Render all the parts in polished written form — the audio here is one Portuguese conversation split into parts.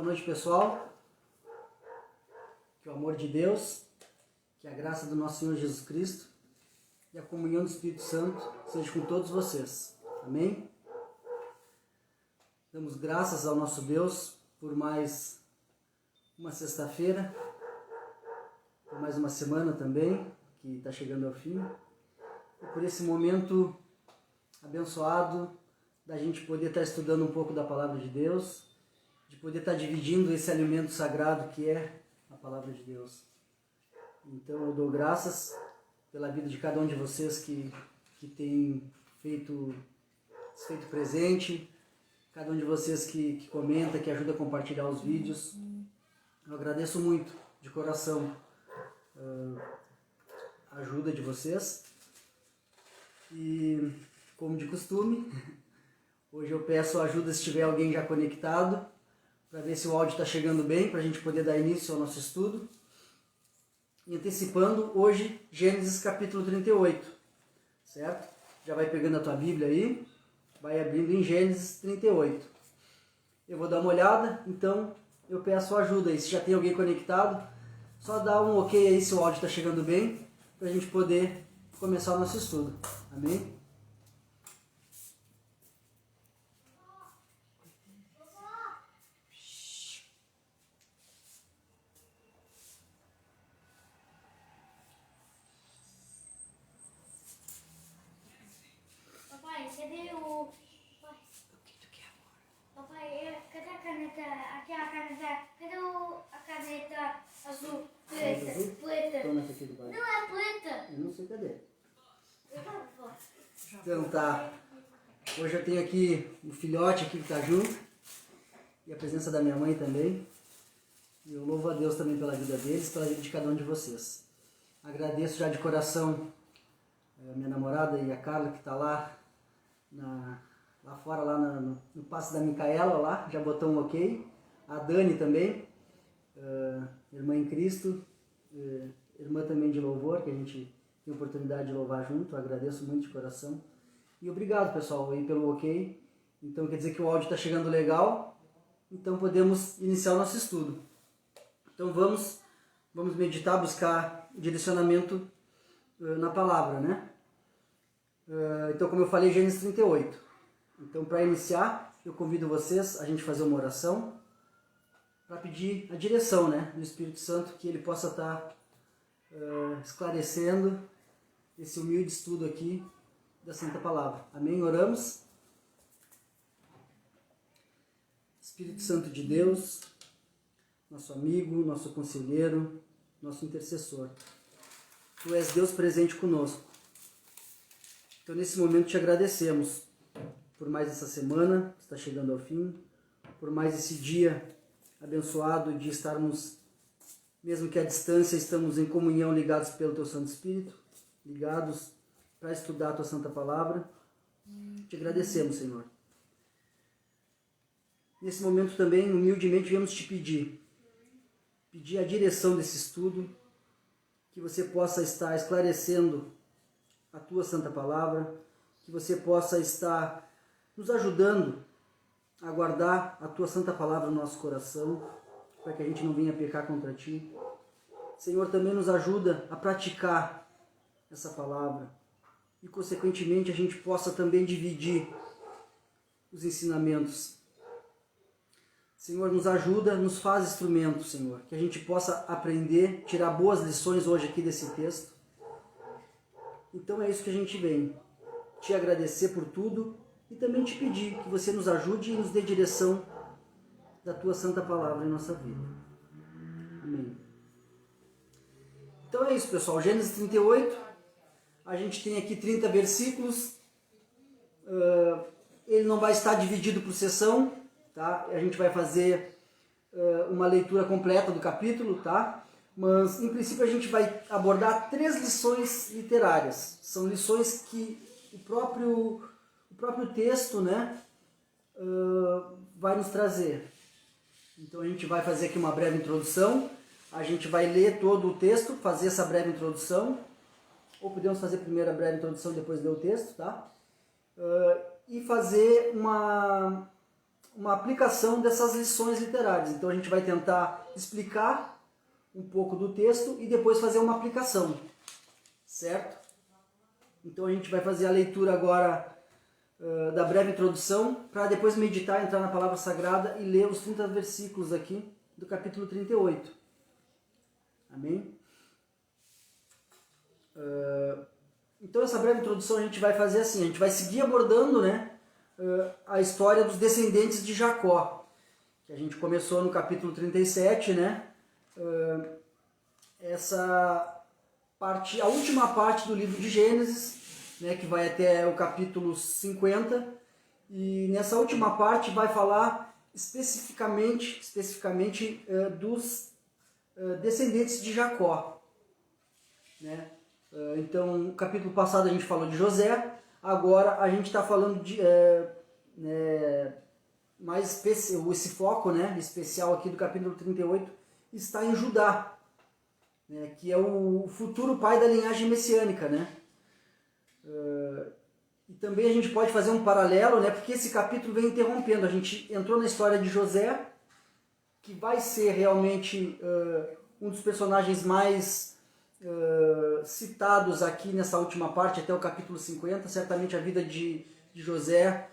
Boa noite, pessoal. Que o amor de Deus, que a graça do nosso Senhor Jesus Cristo e a comunhão do Espírito Santo seja com todos vocês. Amém? Damos graças ao nosso Deus por mais uma sexta-feira, por mais uma semana também, que está chegando ao fim, e por esse momento abençoado da gente poder estar estudando um pouco da Palavra de Deus, de poder estar dividindo esse alimento sagrado que é a Palavra de Deus. Então eu dou graças pela vida de cada um de vocês que tem feito presente, cada um de vocês que comenta, que ajuda a compartilhar os vídeos. Eu agradeço muito, de coração, a ajuda de vocês. E, como de costume, hoje eu peço ajuda se tiver alguém já conectado, para ver se o áudio está chegando bem, para a gente poder dar início ao nosso estudo. E antecipando, hoje, Gênesis capítulo 38, certo? Já vai pegando a tua Bíblia aí, vai abrindo em Gênesis 38. Eu vou dar uma olhada, então eu peço ajuda aí. Se já tem alguém conectado, só dá um ok aí se o áudio está chegando bem, para a gente poder começar o nosso estudo. Amém? Papai, cadê o... Papai, cadê a caneta? Aquela caneta. Cadê a caneta azul? Preta. Preta. Toma essa aqui do pai. Não é preta. Eu não sei cadê. Então tá. Hoje eu tenho aqui o filhote aqui que tá junto. E a presença da minha mãe também. E eu louvo a Deus também pela vida deles, pela vida de cada um de vocês. Agradeço já de coração a minha namorada e a Carla que tá lá fora, lá no passe da Micaela, lá, já botou um ok. A Dani também, irmã em Cristo, irmã também de louvor, que a gente tem a oportunidade de louvar junto. Eu agradeço muito de coração. E obrigado, pessoal, aí pelo ok. Então quer dizer que o áudio está chegando legal, então podemos iniciar o nosso estudo. Então vamos meditar, buscar direcionamento na palavra, né? Então, como eu falei, Gênesis 38. Então, para iniciar, eu convido vocês a gente fazer uma oração para pedir a direção, né, do Espírito Santo, que ele possa estar esclarecendo esse humilde estudo aqui da Santa Palavra. Amém? Oramos. Espírito Santo de Deus, nosso amigo, nosso conselheiro, nosso intercessor. Tu és Deus presente conosco. Então, nesse momento, te agradecemos por mais essa semana que está chegando ao fim, por mais esse dia abençoado de estarmos, mesmo que à distância, estamos em comunhão, ligados pelo Teu Santo Espírito, ligados para estudar a Tua Santa Palavra. Te agradecemos, Senhor. Nesse momento também, humildemente, viemos te pedir a direção desse estudo, que você possa estar esclarecendo a Tua Santa Palavra, que você possa estar nos ajudando a guardar a Tua Santa Palavra no nosso coração, para que a gente não venha pecar contra Ti. Senhor, também nos ajuda a praticar essa palavra e, consequentemente, a gente possa também dividir os ensinamentos. Senhor, nos ajuda, nos faz instrumento, Senhor, que a gente possa aprender, tirar boas lições hoje aqui desse texto. Então é isso que a gente vem, te agradecer por tudo e também te pedir que você nos ajude e nos dê direção da Tua Santa Palavra em nossa vida. Amém. Então é isso, pessoal. Gênesis 38, a gente tem aqui 30 versículos. Ele não vai estar dividido por sessão, tá? A gente vai fazer uma leitura completa do capítulo, tá? Mas, em princípio, a gente vai abordar 3 lições literárias. São lições que o próprio texto, né, vai nos trazer. Então, a gente vai fazer aqui uma breve introdução. A gente vai ler todo o texto, fazer essa breve introdução. Ou podemos fazer primeiro a breve introdução e depois ler o texto, tá? E fazer uma aplicação dessas lições literárias. Então a gente vai tentar explicar um pouco do texto e depois fazer uma aplicação, certo? Então a gente vai fazer a leitura agora da breve introdução, para depois meditar, entrar na palavra sagrada e ler os 30 versículos aqui do capítulo 38. Amém? Então essa breve introdução a gente vai fazer assim, a gente vai seguir abordando, né, a história dos descendentes de Jacó, que a gente começou no capítulo 37, né, essa parte, a última parte do livro de Gênesis, né, que vai até o capítulo 50, e nessa última parte vai falar especificamente dos descendentes de Jacó, né? Então, no capítulo passado a gente falou de José, agora a gente está falando de mais esse foco, né, especial aqui do capítulo 38 está em Judá, né, que é o futuro pai da linhagem messiânica, né? E também a gente pode fazer um paralelo, né, porque esse capítulo vem interrompendo. A gente entrou na história de José, que vai ser realmente um dos personagens mais citados aqui nessa última parte, até o capítulo 50. Certamente a vida de José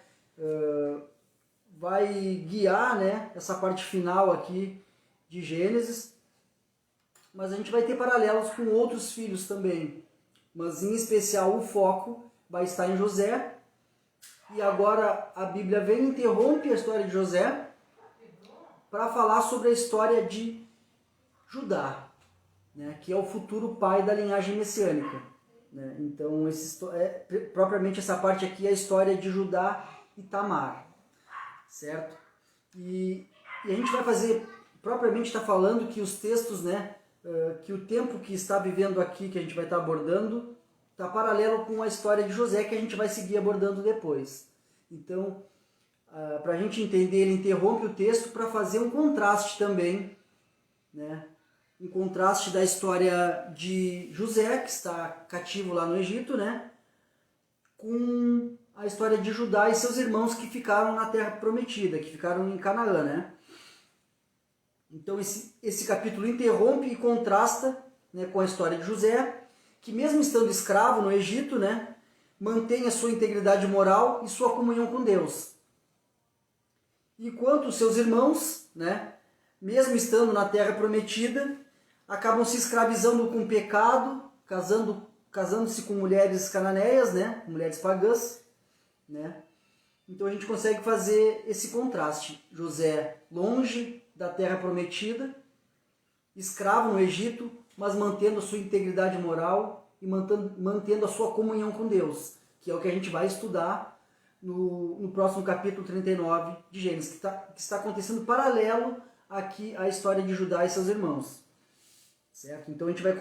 vai guiar, né, essa parte final aqui de Gênesis. Mas a gente vai ter paralelos com outros filhos também. Mas em especial o foco vai estar em José. E agora a Bíblia vem e interrompe a história de José para falar sobre a história de Judá, né, que é o futuro pai da linhagem messiânica, né? Então propriamente essa parte aqui é a história de Judá e Tamar, certo? E a gente vai fazer, propriamente está falando que os textos, né, que o tempo que está vivendo aqui, que a gente vai estar abordando, está paralelo com a história de José, que a gente vai seguir abordando depois. Então, para a gente entender, ele interrompe o texto para fazer um contraste também, né? Um contraste da história de José, que está cativo lá no Egito, né, com a história de Judá e seus irmãos que ficaram na Terra Prometida, que ficaram em Canaã, né? Então esse capítulo interrompe e contrasta, né, com a história de José, que mesmo estando escravo no Egito, né, mantém a sua integridade moral e sua comunhão com Deus. Enquanto os seus irmãos, né, mesmo estando na Terra Prometida, acabam se escravizando com o pecado, casando-se com mulheres cananeias, né, mulheres pagãs, né? Então a gente consegue fazer esse contraste. José longe da Terra Prometida, escravo no Egito, mas mantendo a sua integridade moral e mantendo a sua comunhão com Deus, que é o que a gente vai estudar no próximo capítulo 39 de Gênesis, que está acontecendo paralelo aqui à história de Judá e seus irmãos. Certo? Então a gente vai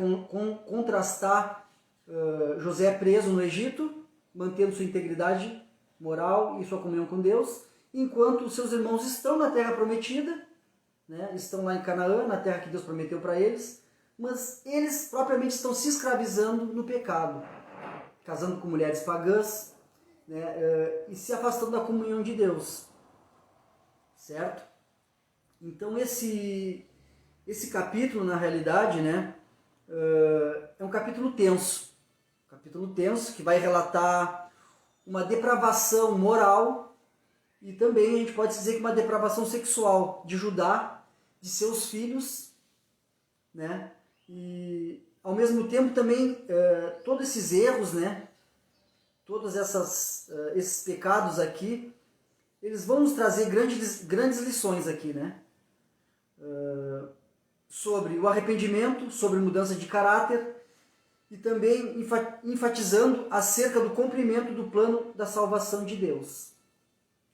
contrastar José preso no Egito, mantendo sua integridade moral e sua comunhão com Deus, enquanto os seus irmãos estão na Terra Prometida, né? Estão lá em Canaã, na terra que Deus prometeu para eles, mas eles propriamente estão se escravizando no pecado, casando com mulheres pagãs, né? E se afastando da comunhão de Deus. Certo? Então esse capítulo, na realidade, né, é um capítulo tenso. Capítulo tenso que vai relatar uma depravação moral e também a gente pode dizer que uma depravação sexual de Judá, de seus filhos, né? E ao mesmo tempo também todos esses erros, né, todos esses pecados aqui, eles vão nos trazer grandes lições aqui, né? Sobre o arrependimento, sobre mudança de caráter e também enfatizando acerca do cumprimento do plano da salvação de Deus.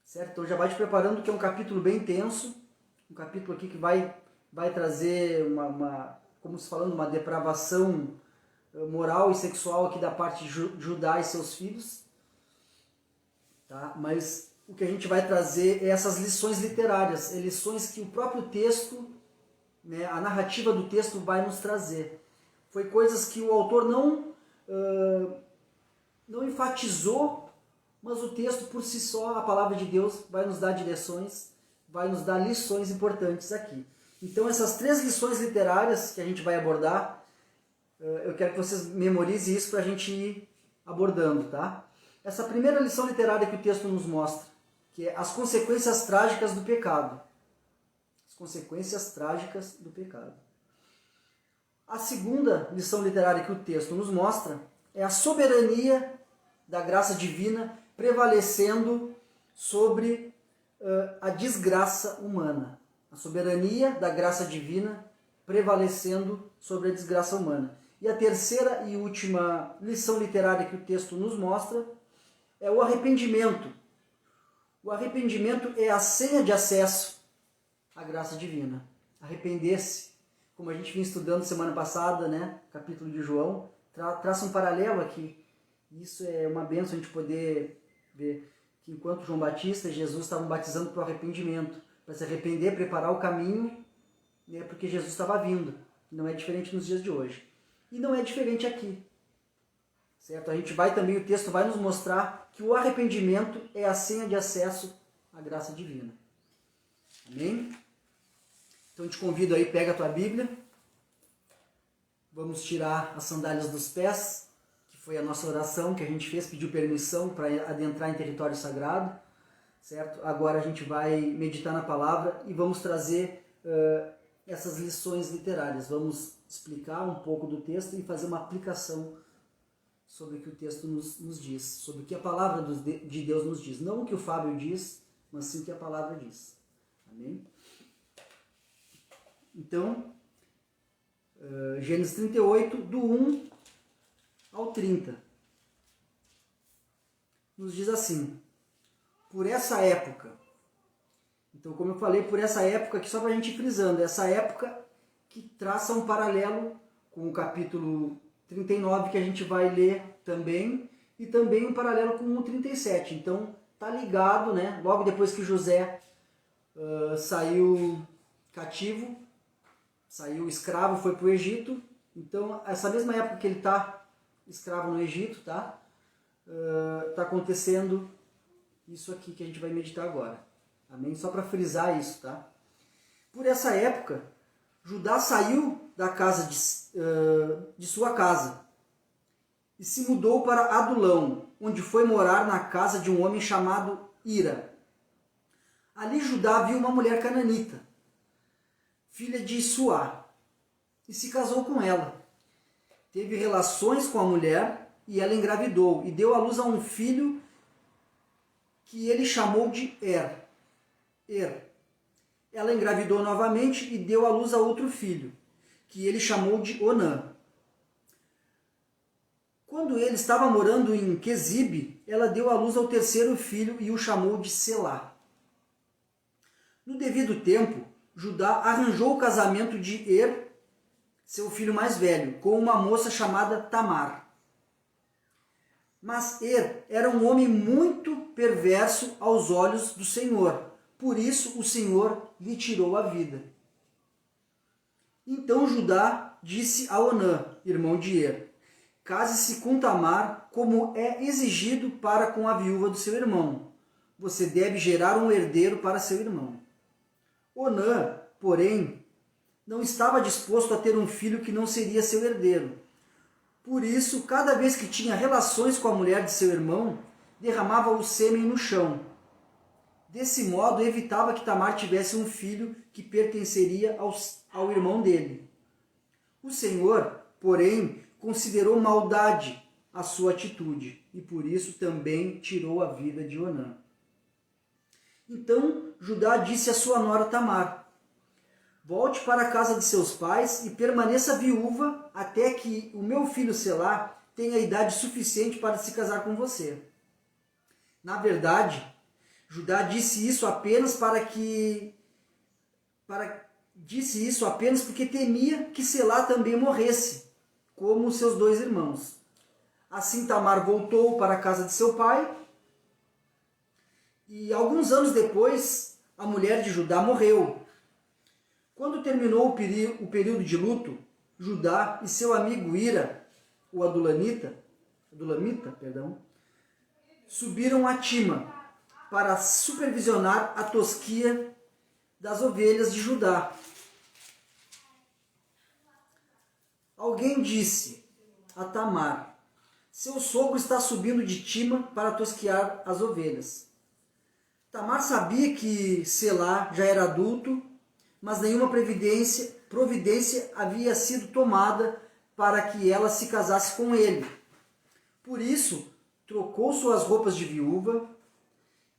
Certo? Então já vai te preparando que é um capítulo bem tenso, um capítulo aqui que vai trazer como se falando, uma depravação moral e sexual aqui da parte de Judá e seus filhos. Tá? Mas o que a gente vai trazer é essas lições literárias, lições que o próprio texto, né, a narrativa do texto vai nos trazer. Foi coisas que o autor não enfatizou, mas o texto por si só, a palavra de Deus, vai nos dar direções vai nos dar lições importantes aqui. Então essas 3 lições literárias que a gente vai abordar, eu quero que vocês memorizem isso para a gente ir abordando, tá? Essa primeira lição literária que o texto nos mostra, que é as consequências trágicas do pecado. As consequências trágicas do pecado. A segunda lição literária que o texto nos mostra é a soberania da graça divina prevalecendo sobre a desgraça humana. A soberania da graça divina prevalecendo sobre a desgraça humana. E a terceira e última lição literária que o texto nos mostra é o arrependimento. O arrependimento é a senha de acesso à graça divina. Arrepender-se, como a gente vinha estudando semana passada, né, capítulo de João, traça um paralelo aqui. Isso é uma bênção a gente poder ver que enquanto João Batista e Jesus estavam batizando para o arrependimento, para se arrepender, preparar o caminho, né, porque Jesus estava vindo. Não é diferente nos dias de hoje. E não é diferente aqui. Certo? A gente vai também, o texto vai nos mostrar que o arrependimento é a senha de acesso à graça divina. Amém? Então eu te convido aí, pega a tua Bíblia. Vamos tirar as sandálias dos pés, que foi a nossa oração que a gente fez, pediu permissão para adentrar em território sagrado. Certo? Agora a gente vai meditar na palavra e vamos trazer essas lições literárias. Vamos explicar um pouco do texto e fazer uma aplicação sobre o que o texto nos diz, sobre o que a palavra de Deus nos diz. Não o que o Fábio diz, mas sim o que a palavra diz. Amém? Então, Gênesis 38, do 1 ao 30. Nos diz assim: por essa época. Então, como eu falei, por essa época, aqui só para a gente ir frisando, essa época que traça um paralelo com o capítulo 39 que a gente vai ler também, e também um paralelo com o 37. Então, tá ligado, né? Logo depois que José saiu cativo, saiu escravo, foi para o Egito. Então, essa mesma época que ele está escravo no Egito, tá? Tá acontecendo isso aqui que a gente vai meditar agora. Amém? Só para frisar isso, tá? Por essa época, Judá saiu da casa de sua casa e se mudou para Adulão, onde foi morar na casa de um homem chamado Ira. Ali Judá viu uma mulher cananita, filha de Suá, e se casou com ela. Teve relações com a mulher e ela engravidou e deu à luz a um filho que ele chamou de Er. Ela engravidou novamente e deu à luz a outro filho, que ele chamou de Onã. Quando ele estava morando em Quezibe, ela deu à luz ao terceiro filho e o chamou de Selá. No devido tempo, Judá arranjou o casamento de seu filho mais velho, com uma moça chamada Tamar. Mas era um homem muito perverso aos olhos do Senhor. Por isso o Senhor lhe tirou a vida. Então Judá disse a Onã, irmão de case-se com Tamar, como é exigido para com a viúva do seu irmão. Você deve gerar um herdeiro para seu irmão. Onã, porém, não estava disposto a ter um filho que não seria seu herdeiro. Por isso, cada vez que tinha relações com a mulher de seu irmão, derramava o sêmen no chão. Desse modo, evitava que Tamar tivesse um filho que pertenceria ao irmão dele. O Senhor, porém, considerou maldade a sua atitude e por isso também tirou a vida de Onã. Então Judá disse à sua nora Tamar: volte para a casa de seus pais e permaneça viúva até que o meu filho Selá tenha idade suficiente para se casar com você. Na verdade, Judá disse isso apenas porque temia que Selá também morresse, como seus dois irmãos. Assim Tamar voltou para a casa de seu pai e alguns anos depois a mulher de Judá morreu. Quando terminou o período de luto, Judá e seu amigo Ira, o Adulamita, subiram a Tima para supervisionar a tosquia das ovelhas de Judá. Alguém disse a Tamar: seu sogro está subindo de Tima para tosquear as ovelhas. Tamar sabia que Selá já era adulto, mas nenhuma providência havia sido tomada para que ela se casasse com ele. Por isso, trocou suas roupas de viúva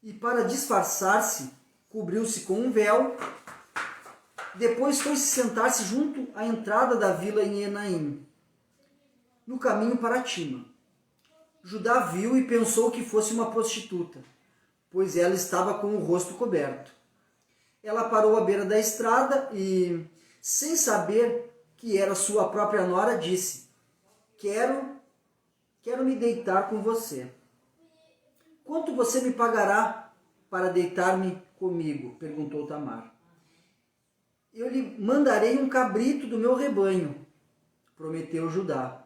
e, para disfarçar-se, cobriu-se com um véu. Depois foi se sentar-se junto à entrada da vila em Enaim, no caminho para Tima. Judá viu e pensou que fosse uma prostituta, pois ela estava com o rosto coberto. Ela parou à beira da estrada e, sem saber que era sua própria nora, disse: Quero me deitar com você. Quanto você me pagará para deitar-me comigo? Perguntou Tamar. Eu lhe mandarei um cabrito do meu rebanho, prometeu Judá.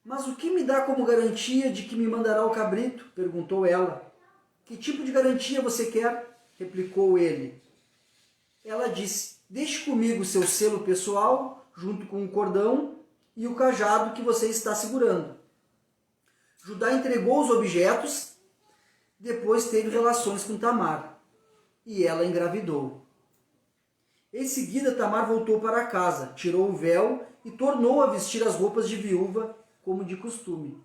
Mas o que me dá como garantia de que me mandará o cabrito? Perguntou ela. Que tipo de garantia você quer? Replicou ele. Ela disse: deixe comigo seu selo pessoal, junto com o cordão e o cajado que você está segurando. Judá entregou os objetos, depois teve relações com Tamar, e ela engravidou. Em seguida, Tamar voltou para casa, tirou o véu e tornou a vestir as roupas de viúva, como de costume.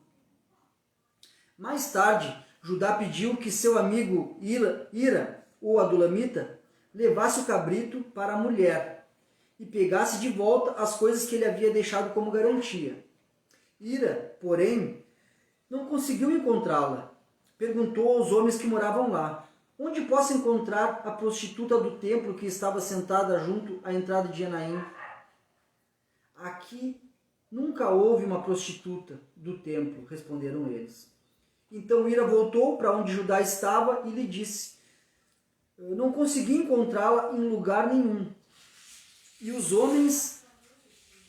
Mais tarde, Judá pediu que seu amigo Ira, o adulamita, levasse o cabrito para a mulher e pegasse de volta as coisas que ele havia deixado como garantia. Ira, porém, não conseguiu encontrá-la. Perguntou aos homens que moravam lá: onde posso encontrar a prostituta do templo que estava sentada junto à entrada de Enaim? Aqui nunca houve uma prostituta do templo, responderam eles. Então Ira voltou para onde Judá estava e lhe disse: eu não consegui encontrá-la em lugar nenhum. E os homens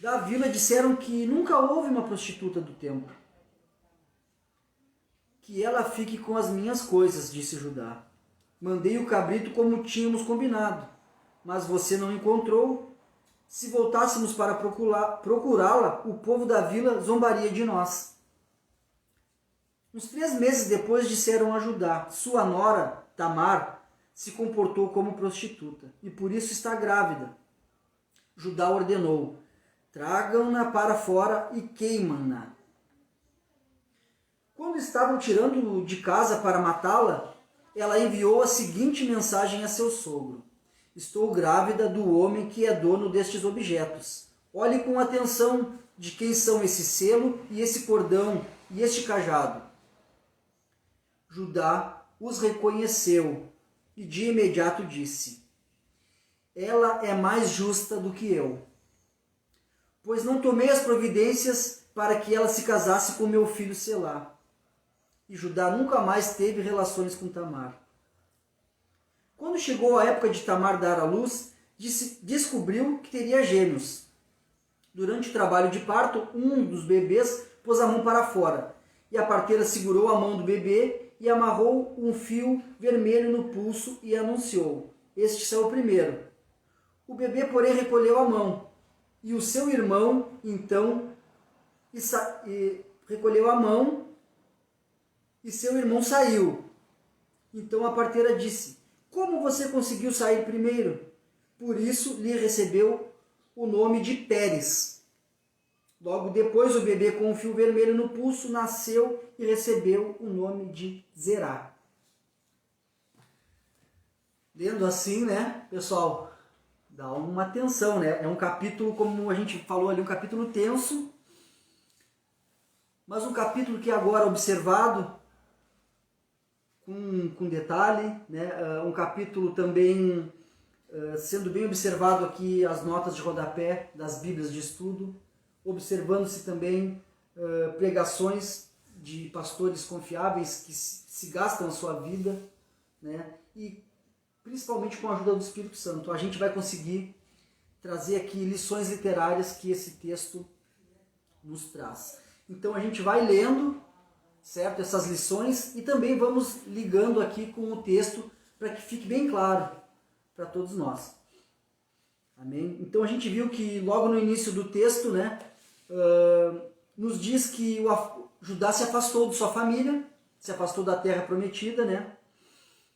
da vila disseram que nunca houve uma prostituta do templo. Que ela fique com as minhas coisas, disse Judá. Mandei o cabrito como tínhamos combinado, mas você não encontrou. Se voltássemos para procurá-la, o povo da vila zombaria de nós. Uns 3 meses depois disseram a Judá: sua nora, Tamar, se comportou como prostituta e por isso está grávida. Judá ordenou: tragam-na para fora e queimam-na. Quando estavam tirando de casa para matá-la, ela enviou a seguinte mensagem a seu sogro: estou grávida do homem que é dono destes objetos. Olhe com atenção de quem são esse selo e esse cordão e este cajado. Judá os reconheceu e de imediato disse: ela é mais justa do que eu, pois não tomei as providências para que ela se casasse com meu filho Selá. E Judá nunca mais teve relações com Tamar. Quando chegou a época de Tamar dar à luz, descobriu que teria gêmeos. Durante o trabalho de parto, um dos bebês pôs a mão para fora, e a parteira segurou a mão do bebê e amarrou um fio vermelho no pulso e anunciou: este é o primeiro. O bebê, porém, recolheu a mão, e o seu irmão, então, recolheu a mão, e seu irmão saiu. Então a parteira disse: como você conseguiu sair primeiro? Por isso lhe recebeu o nome de Pérez. Logo depois, o bebê com um fio vermelho no pulso nasceu e recebeu o nome de Zerá. Lendo assim, né, pessoal, dá uma atenção, né? É um capítulo, como a gente falou ali, um capítulo tenso, mas um capítulo que agora observado com detalhe, né? Um capítulo também sendo bem observado aqui as notas de rodapé das Bíblias de estudo, observando-se também pregações de pastores confiáveis que se gastam a sua vida, né? E principalmente com a ajuda do Espírito Santo, a gente vai conseguir trazer aqui lições literárias que esse texto nos traz. Então a gente vai lendo, certo, essas lições e também vamos ligando aqui com o texto para que fique bem claro, para todos nós. Amém? Então a gente viu que logo no início do texto, né, nos diz que Judá se afastou de sua família, se afastou da terra prometida, né?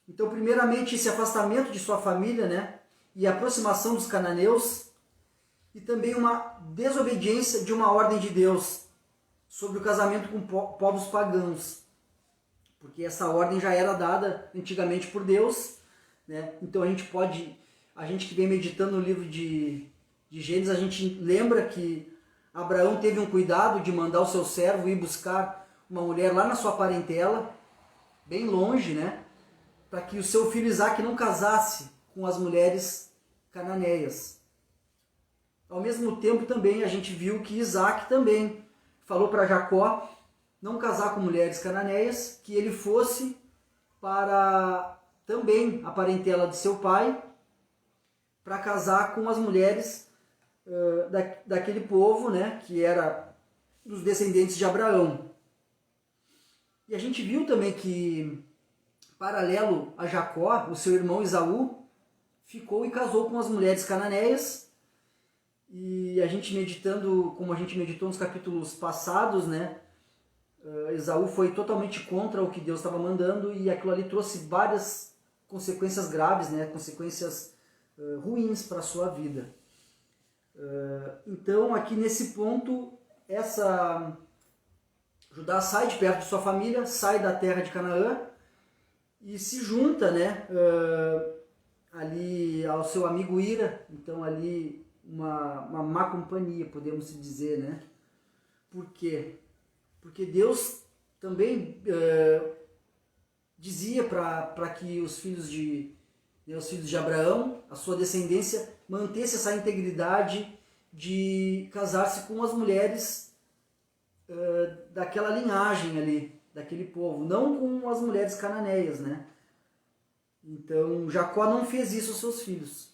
Então, primeiramente, esse afastamento de sua família, né, e a aproximação dos cananeus, e também uma desobediência de uma ordem de Deus sobre o casamento com povos pagãos, porque essa ordem já era dada antigamente por Deus, né? Então a gente que vem meditando no livro de Gênesis, a gente lembra que Abraão teve um cuidado de mandar o seu servo ir buscar uma mulher lá na sua parentela, bem longe, né? Para que o seu filho Isaque não casasse com as mulheres cananeias. Ao mesmo tempo também a gente viu que Isaque também falou para Jacó não casar com mulheres cananeias, que ele fosse para também a parentela de seu pai, para casar com as mulheres daquele povo, né, que era dos descendentes de Abraão. E a gente viu também que, paralelo a Jacó, o seu irmão Esaú ficou e casou com as mulheres cananeias. E a gente meditando, como a gente meditou nos capítulos passados, né, Esaú foi totalmente contra o que Deus estava mandando, e aquilo ali trouxe várias consequências graves, né, consequências ruins para a sua vida. Então, aqui nesse ponto, Judá sai de perto de sua família, sai da terra de Canaã e se junta, né, ali ao seu amigo Ira. Então, ali uma má companhia, podemos dizer, né? Por quê? Porque Deus também dizia para que os filhos de Abraão, a sua descendência, mantesse essa integridade de casar-se com as mulheres daquela linhagem ali, daquele povo, não com as mulheres cananeias, né? Então Jacó não fez isso aos seus filhos.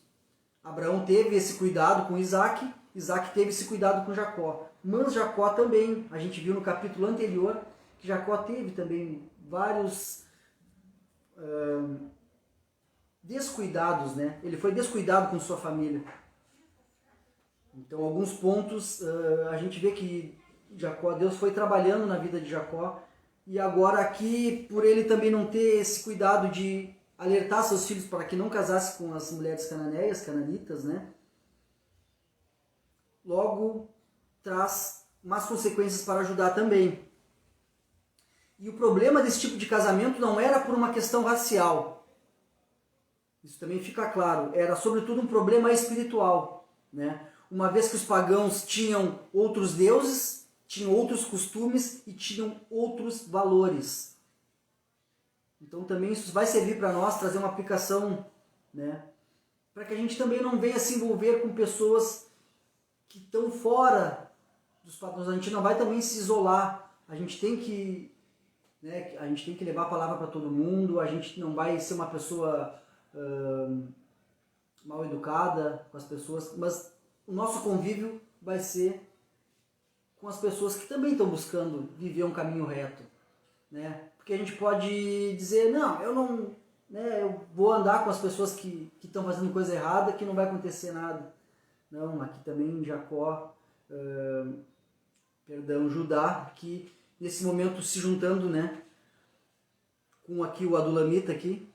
Abraão teve esse cuidado com Isaque, Isaque teve esse cuidado com Jacó. Mas Jacó também, a gente viu no capítulo anterior, que Jacó teve também vários descuidados, né? Ele foi descuidado com sua família. Então, alguns pontos, a gente vê que Deus foi trabalhando na vida de Jacó, e agora aqui, por ele também não ter esse cuidado de alertar seus filhos para que não casasse com as mulheres cananitas, né? Logo, traz más consequências para Judá também. E o problema desse tipo de casamento não era por uma questão racial. Isso também fica claro. Era sobretudo um problema espiritual, né? Uma vez que os pagãos tinham outros deuses, tinham outros costumes e tinham outros valores. Então também isso vai servir para nós trazer uma aplicação, né? Para que a gente também não venha se envolver com pessoas que estão fora dos padrões. A gente não vai também se isolar. A gente tem que, né, a gente tem que levar a palavra para todo mundo. A gente não vai ser uma pessoa mal educada com as pessoas, mas o nosso convívio vai ser com as pessoas que também estão buscando viver um caminho reto, né? Porque a gente pode dizer, não, eu não, né, eu vou andar com as pessoas que estão fazendo coisa errada, que não vai acontecer nada. Não, aqui também Judá, aqui nesse momento se juntando, né, com aqui o Adulamita aqui,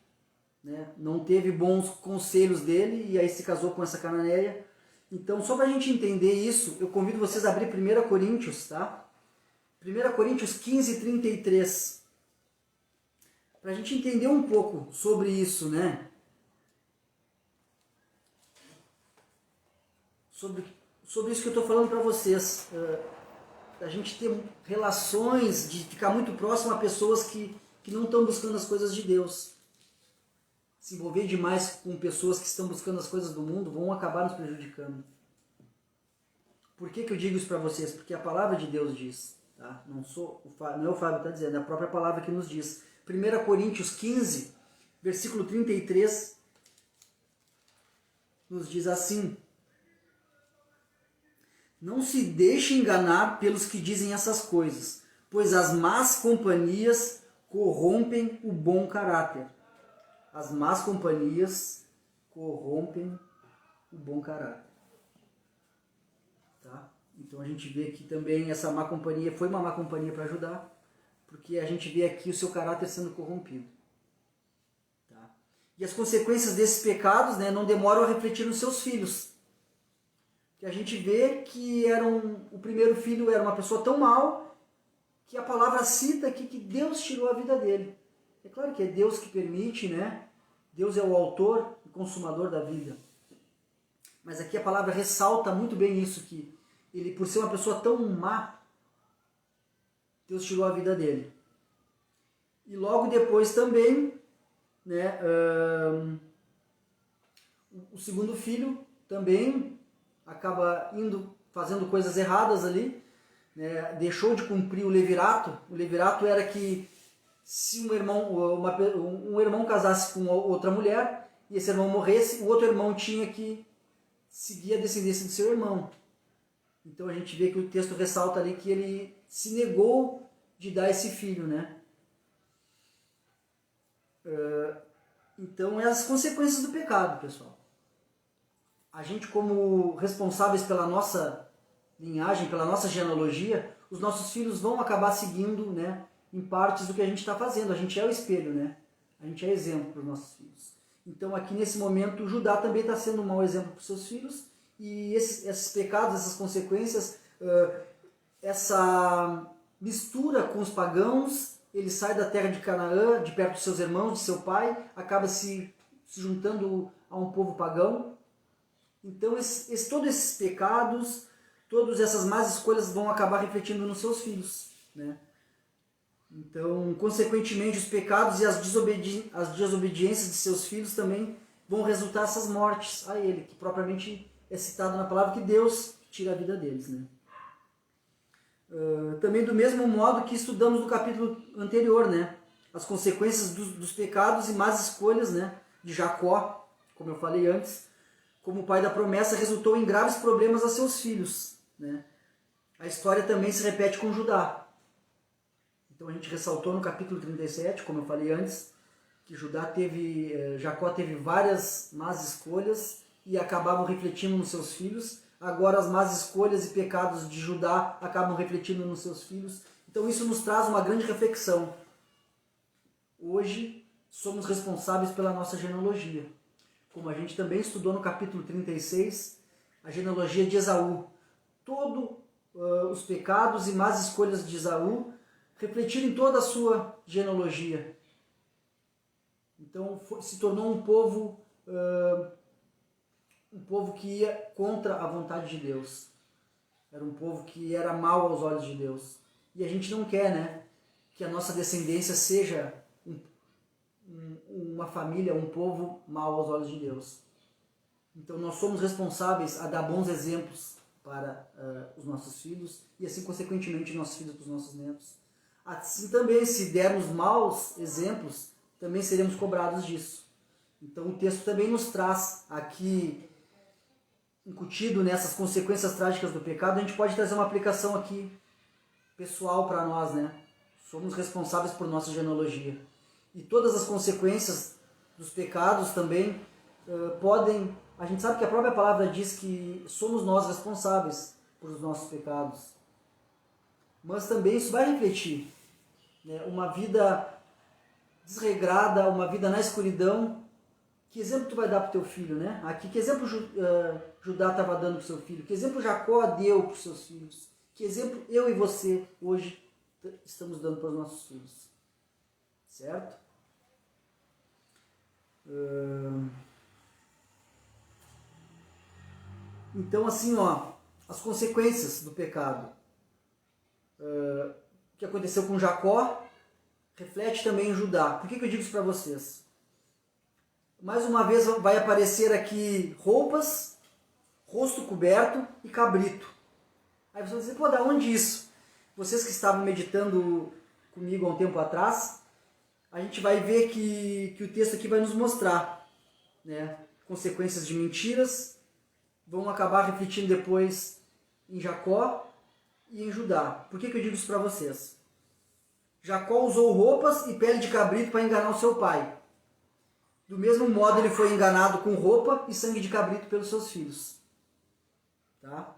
né, não teve bons conselhos dele e aí se casou com essa cananeia. Então, só para a gente entender isso, eu convido vocês a abrir 1 Coríntios, tá? 1 Coríntios 15, 33. Para a gente entender um pouco sobre isso, né? Sobre isso que eu estou falando para vocês. A gente ter relações, de ficar muito próximo a pessoas que não estão buscando as coisas de Deus. Se envolver demais com pessoas que estão buscando as coisas do mundo vão acabar nos prejudicando. Por que eu digo isso para vocês? Porque a palavra de Deus diz, tá? Não é o Fábio que está dizendo, é a própria palavra que nos diz. 1 Coríntios 15, versículo 33, nos diz assim: não se deixe enganar pelos que dizem essas coisas, pois as más companhias corrompem o bom caráter. As más companhias corrompem o bom caráter. Tá? Então a gente vê que também essa má companhia foi uma má companhia para Judá, porque a gente vê aqui o seu caráter sendo corrompido. Tá? E as consequências desses pecados, né, não demoram a refletir nos seus filhos. Que a gente vê que o primeiro filho era uma pessoa tão mal que a palavra cita aqui que Deus tirou a vida dele. É claro que é Deus que permite, né? Deus é o autor e consumador da vida. Mas aqui a palavra ressalta muito bem isso, que ele, por ser uma pessoa tão má, Deus tirou a vida dele. E logo depois também, né, o segundo filho também acaba fazendo coisas erradas ali, né, deixou de cumprir o levirato. O levirato era que se um irmão casasse com outra mulher e esse irmão morresse, o outro irmão tinha que seguir a descendência do seu irmão. Então a gente vê que o texto ressalta ali que ele se negou de dar esse filho, né? Então é as consequências do pecado, pessoal. A gente, como responsáveis pela nossa linhagem, pela nossa genealogia, os nossos filhos vão acabar seguindo, né, em partes do que a gente está fazendo. A gente é o espelho, né? A gente é exemplo para os nossos filhos. Então aqui nesse momento Judá também está sendo um mau exemplo para os seus filhos, e esses pecados, essas consequências, essa mistura com os pagãos, ele sai da terra de Canaã, de perto dos seus irmãos, de seu pai, acaba se juntando a um povo pagão. Então todos esses pecados, todas essas más escolhas vão acabar refletindo nos seus filhos, né? Então, consequentemente, os pecados e as desobediências de seus filhos também vão resultar essas mortes a ele, que propriamente é citado na palavra que Deus tira a vida deles, né? Também do mesmo modo que estudamos no capítulo anterior, né? As consequências dos pecados e más escolhas, né, de Jacó, como eu falei antes, como pai da promessa, resultou em graves problemas a seus filhos, né? A história também se repete com Judá. Então a gente ressaltou no capítulo 37, como eu falei antes, que Jacó teve várias más escolhas e acabavam refletindo nos seus filhos. Agora as más escolhas e pecados de Judá acabam refletindo nos seus filhos. Então isso nos traz uma grande reflexão. Hoje somos responsáveis pela nossa genealogia. Como a gente também estudou no capítulo 36, a genealogia de Esaú. Todos os pecados e más escolhas de Esaú refletiram em toda a sua genealogia. Então se tornou um povo que ia contra a vontade de Deus. Era um povo que era mau aos olhos de Deus. E a gente não quer, né, que a nossa descendência seja uma família, um povo mau aos olhos de Deus. Então nós somos responsáveis a dar bons exemplos para os nossos filhos e assim consequentemente nossos filhos para os nossos netos. Assim também, se dermos maus exemplos, também seremos cobrados disso. Então o texto também nos traz aqui, incutido nessas consequências trágicas do pecado, a gente pode trazer uma aplicação aqui pessoal para nós, né? Somos responsáveis por nossa genealogia. E todas as consequências dos pecados também podem... A gente sabe que a própria palavra diz que somos nós responsáveis por os nossos pecados. Mas também isso vai refletir, né, uma vida desregrada, uma vida na escuridão. Que exemplo tu vai dar para o teu filho, né? Aqui, que exemplo Judá estava dando para o seu filho? Que exemplo Jacó deu para os seus filhos? Que exemplo eu e você hoje estamos dando para os nossos filhos? Certo? Então, assim, ó, as consequências do pecado. O que aconteceu com Jacó reflete também em Judá. Por que eu digo isso para vocês? Mais uma vez vai aparecer aqui roupas, rosto coberto e cabrito. Aí você vai dizer, pô, da onde isso? Vocês que estavam meditando comigo há um tempo atrás, a gente vai ver que o texto aqui vai nos mostrar, né, consequências de mentiras, vão acabar refletindo depois em Jacó e em Judá. Por que eu digo isso para vocês? Jacó usou roupas e pele de cabrito para enganar o seu pai. Do mesmo modo, ele foi enganado com roupa e sangue de cabrito pelos seus filhos. Tá?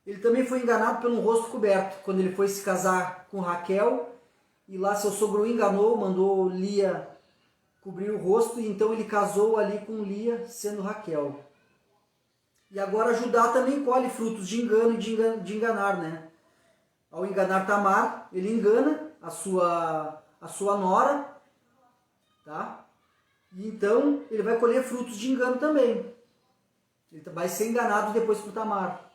Ele também foi enganado pelo rosto coberto, quando ele foi se casar com Raquel, e lá seu sogro o enganou, mandou Lia cobrir o rosto, e então ele casou ali com Lia, sendo Raquel. E agora Judá também colhe frutos de engano e de enganar, né? Ao enganar Tamar, ele engana a sua nora, tá? E então ele vai colher frutos de engano também. Ele vai ser enganado depois por Tamar.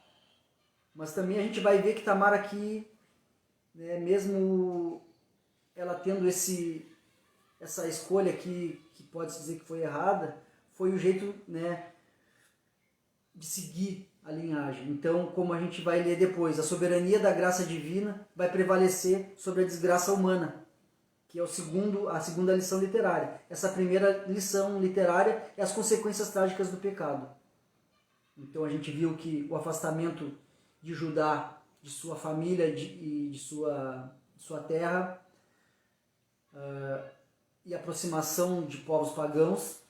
Mas também a gente vai ver que Tamar aqui, né, mesmo ela tendo essa escolha aqui, que pode-se dizer que foi errada, foi o jeito, né, de seguir a linhagem. Então, como a gente vai ler depois, a soberania da graça divina vai prevalecer sobre a desgraça humana, que é a segunda lição literária. Essa primeira lição literária é as consequências trágicas do pecado. Então a gente viu que o afastamento de Judá, de sua família e de sua terra, e a aproximação de povos pagãos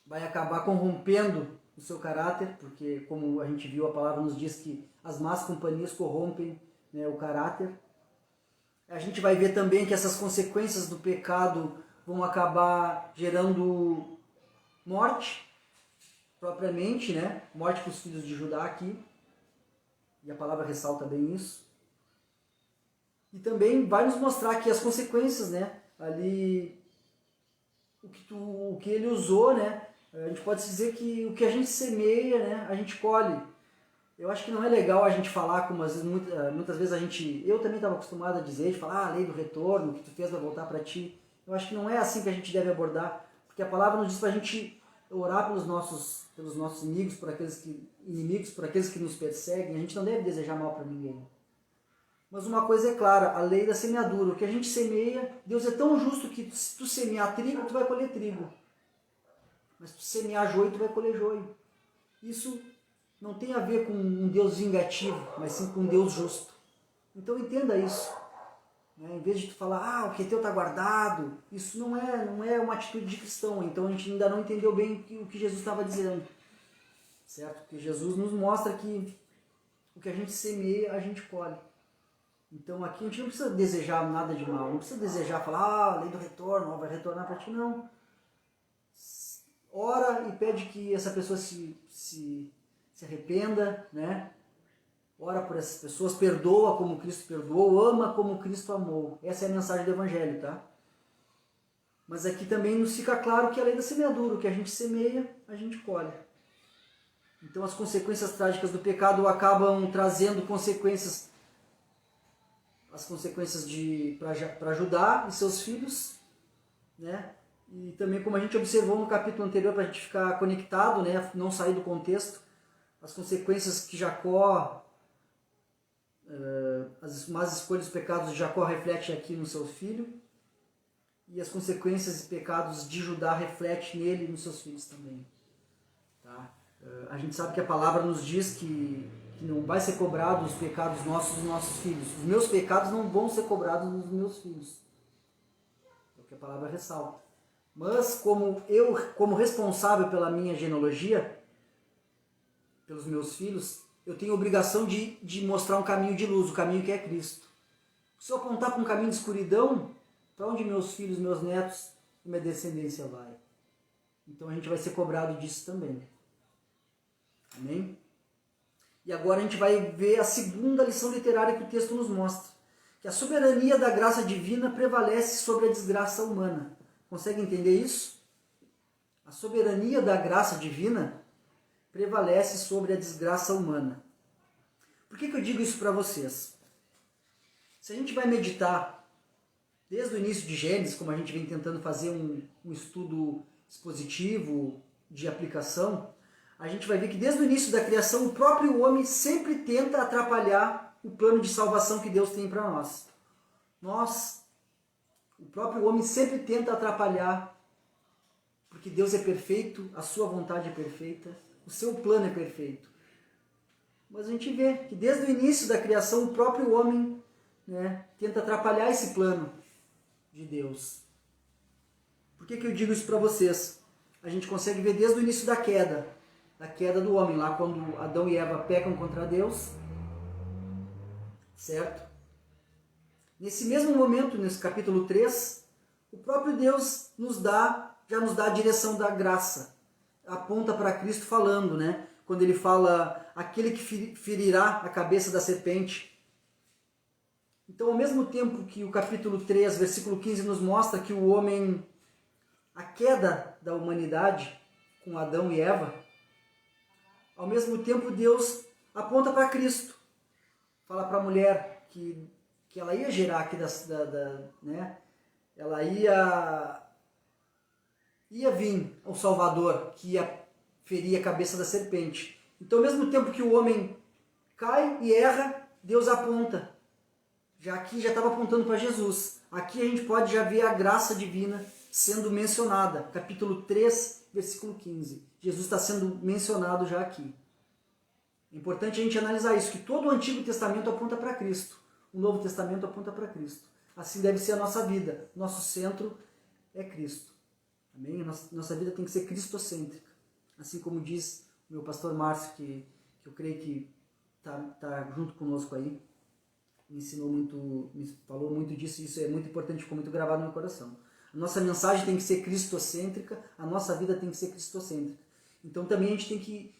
vai acabar corrompendo o seu caráter, porque, como a gente viu, a palavra nos diz que as más companhias corrompem, né, o caráter. A gente vai ver também que essas consequências do pecado vão acabar gerando morte, propriamente, né? Morte para os filhos de Judá aqui, e a palavra ressalta bem isso. E também vai nos mostrar que as consequências, né, ali, o que ele usou, né, a gente pode dizer que o que a gente semeia, né, a gente colhe. Eu acho que não é legal a gente falar, como às vezes, muitas vezes eu também estava acostumado a dizer, de falar, a lei do retorno, o que tu fez vai voltar para ti. Eu acho que não é assim que a gente deve abordar, porque a palavra nos diz para a gente orar pelos nossos inimigos, por aqueles que nos perseguem. A gente não deve desejar mal para ninguém. Mas uma coisa é clara, a lei da semeadura, o que a gente semeia, Deus é tão justo que se tu semear trigo, tu vai colher trigo. Mas se tu semear joio, tu vai colher joio. Isso não tem a ver com um Deus vingativo, mas sim com um Deus justo. Então entenda isso. Em vez de tu falar, o que é teu está guardado, isso não é uma atitude de cristão. Então a gente ainda não entendeu bem o que Jesus estava dizendo. Certo? Porque Jesus nos mostra que o que a gente semeia, a gente colhe. Então aqui a gente não precisa desejar nada de mal, não precisa desejar falar, a lei do retorno, vai retornar para ti, não. Ora e pede que essa pessoa se arrependa, né? Ora por essas pessoas, perdoa como Cristo perdoou, ama como Cristo amou. Essa é a mensagem do Evangelho, tá? Mas aqui também nos fica claro que a lei da semeadura, o que a gente semeia, a gente colhe. Então as consequências trágicas do pecado acabam trazendo consequências, as consequências para Judá e seus filhos, né? E também, como a gente observou no capítulo anterior, para a gente ficar conectado, né? Não sair do contexto, as consequências que Jacó, as más escolhas e pecados de Jacó refletem aqui no seu filho, e as consequências e pecados de Judá refletem nele e nos seus filhos também. Tá? A gente sabe que a palavra nos diz que não vai ser cobrado os pecados nossos dos nossos filhos. Os meus pecados não vão ser cobrados dos meus filhos. É o que a palavra ressalta. Mas como responsável pela minha genealogia, pelos meus filhos, eu tenho a obrigação de mostrar um caminho de luz, o caminho que é Cristo. Se eu apontar para um caminho de escuridão, para onde meus filhos, meus netos e minha descendência vai? Então a gente vai ser cobrado disso também. Amém? E agora a gente vai ver a segunda lição literária que o texto nos mostra. Que a soberania da graça divina prevalece sobre a desgraça humana. Consegue entender isso? A soberania da graça divina prevalece sobre a desgraça humana. Por que eu digo isso para vocês? Se a gente vai meditar desde o início de Gênesis, como a gente vem tentando fazer um estudo expositivo de aplicação, a gente vai ver que desde o início da criação o próprio homem sempre tenta atrapalhar o plano de salvação que Deus tem para nós. O próprio homem sempre tenta atrapalhar, porque Deus é perfeito, a sua vontade é perfeita, o seu plano é perfeito. Mas a gente vê que desde o início da criação o próprio homem, né, tenta atrapalhar esse plano de Deus. Por que eu digo isso para vocês? a gente consegue ver desde o início da queda do homem, lá quando Adão e Eva pecam contra Deus, certo? Nesse mesmo momento, nesse capítulo 3, o próprio Deus já nos dá a direção da graça, aponta para Cristo falando, né? Quando ele fala, aquele que ferirá a cabeça da serpente. Então, ao mesmo tempo que o capítulo 3, versículo 15, nos mostra que o homem, a queda da humanidade com Adão e Eva, ao mesmo tempo Deus aponta para Cristo. Fala para a mulher que ela ia gerar aqui, né? Ela ia vir ao Salvador, que ia ferir a cabeça da serpente. Então, ao mesmo tempo que o homem cai e erra, Deus aponta. Aqui já estava apontando para Jesus. Aqui a gente pode já ver a graça divina sendo mencionada. Capítulo 3, versículo 15. Jesus está sendo mencionado já aqui. É importante a gente analisar isso, que todo o Antigo Testamento aponta para Cristo. O Novo Testamento aponta para Cristo. Assim deve ser a nossa vida. Nosso centro é Cristo. Amém? Nossa vida tem que ser cristocêntrica. Assim como diz o meu pastor Márcio, que eu creio que está junto conosco aí, me ensinou muito, me falou muito disso, e isso é muito importante, ficou muito gravado no meu coração. A nossa mensagem tem que ser cristocêntrica, a nossa vida tem que ser cristocêntrica. Então também a gente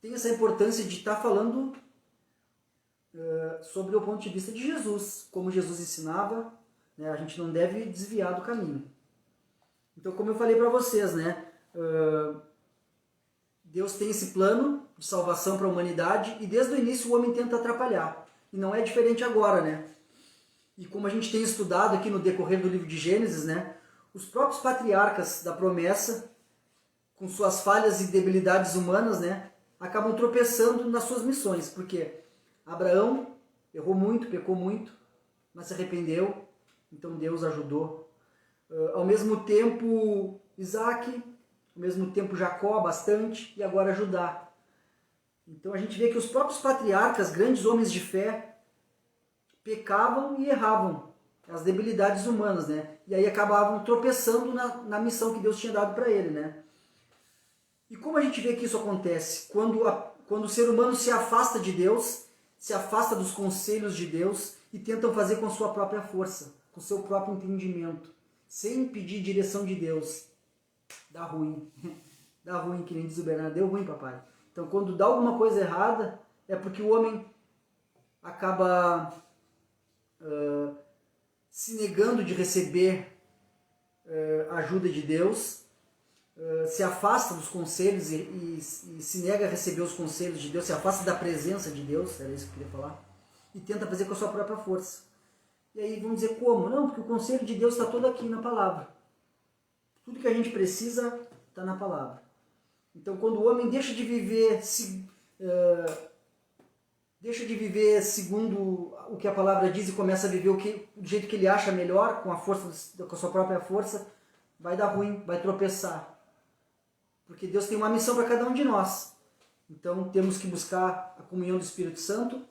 tem essa importância de estar falando sobre o ponto de vista de Jesus, como Jesus ensinava, né? A gente não deve desviar do caminho. Então, como eu falei para vocês, né? Deus tem esse plano de salvação para a humanidade e desde o início o homem tenta atrapalhar. E não é diferente agora, né? E como a gente tem estudado aqui no decorrer do livro de Gênesis, né? Os próprios patriarcas da promessa, com suas falhas e debilidades humanas, né? Acabam tropeçando nas suas missões. Porque Abraão errou muito, pecou muito, mas se arrependeu, então Deus ajudou. Ao mesmo tempo, Isaac, ao mesmo tempo Jacó, bastante, e agora Judá. Então a gente vê que os próprios patriarcas, grandes homens de fé, pecavam e erravam, as debilidades humanas, né? E aí acabavam tropeçando na missão que Deus tinha dado para ele, né? E como a gente vê que isso acontece? Quando o ser humano se afasta de Deus, se afasta dos conselhos de Deus e tentam fazer com a sua própria força, com o seu próprio entendimento, sem pedir direção de Deus. Dá ruim. Dá ruim, que nem diz o Bernardo, deu ruim, papai. Então, quando dá alguma coisa errada, é porque o homem acaba se negando de receber ajuda de Deus, se afasta dos conselhos e se nega a receber os conselhos de Deus, se afasta da presença de Deus, era isso que eu queria falar, e tenta fazer com a sua própria força. E aí vamos dizer como? Não, porque o conselho de Deus está todo aqui na palavra. Tudo que a gente precisa está na palavra. Então, quando o homem deixa de viver segundo o que a palavra diz e começa a viver do jeito que ele acha melhor, com a sua própria força, vai dar ruim, vai tropeçar. Porque Deus tem uma missão para cada um de nós. Então, temos que buscar a comunhão do Espírito Santo,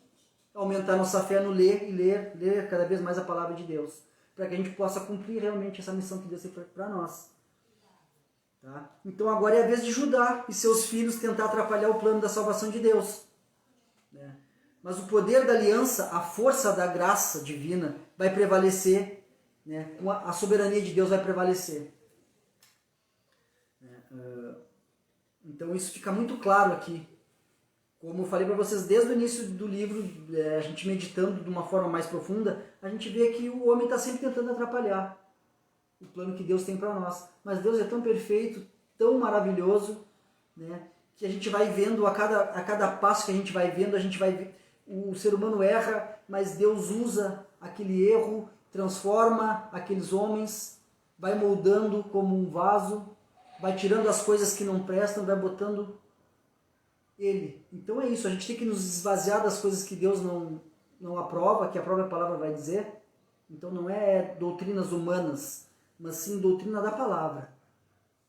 aumentar nossa fé no ler cada vez mais a palavra de Deus, para que a gente possa cumprir realmente essa missão que Deus tem para nós. Tá? Então agora é a vez de Judá e seus filhos tentar atrapalhar o plano da salvação de Deus. Né? Mas o poder da aliança, a força da graça divina vai prevalecer, né? A soberania de Deus vai prevalecer. Então isso fica muito claro aqui. Como eu falei para vocês desde o início do livro, a gente meditando de uma forma mais profunda, a gente vê que o homem está sempre tentando atrapalhar o plano que Deus tem para nós. Mas Deus é tão perfeito, tão maravilhoso, né, que a gente vai vendo, a cada passo que a gente vai vendo, o ser humano erra, mas Deus usa aquele erro, transforma aqueles homens, vai moldando como um vaso, vai tirando as coisas que não prestam, vai botando Ele. Então é isso, a gente tem que nos esvaziar das coisas que Deus não aprova, que a própria palavra vai dizer. Então não é doutrinas humanas, mas sim doutrina da palavra.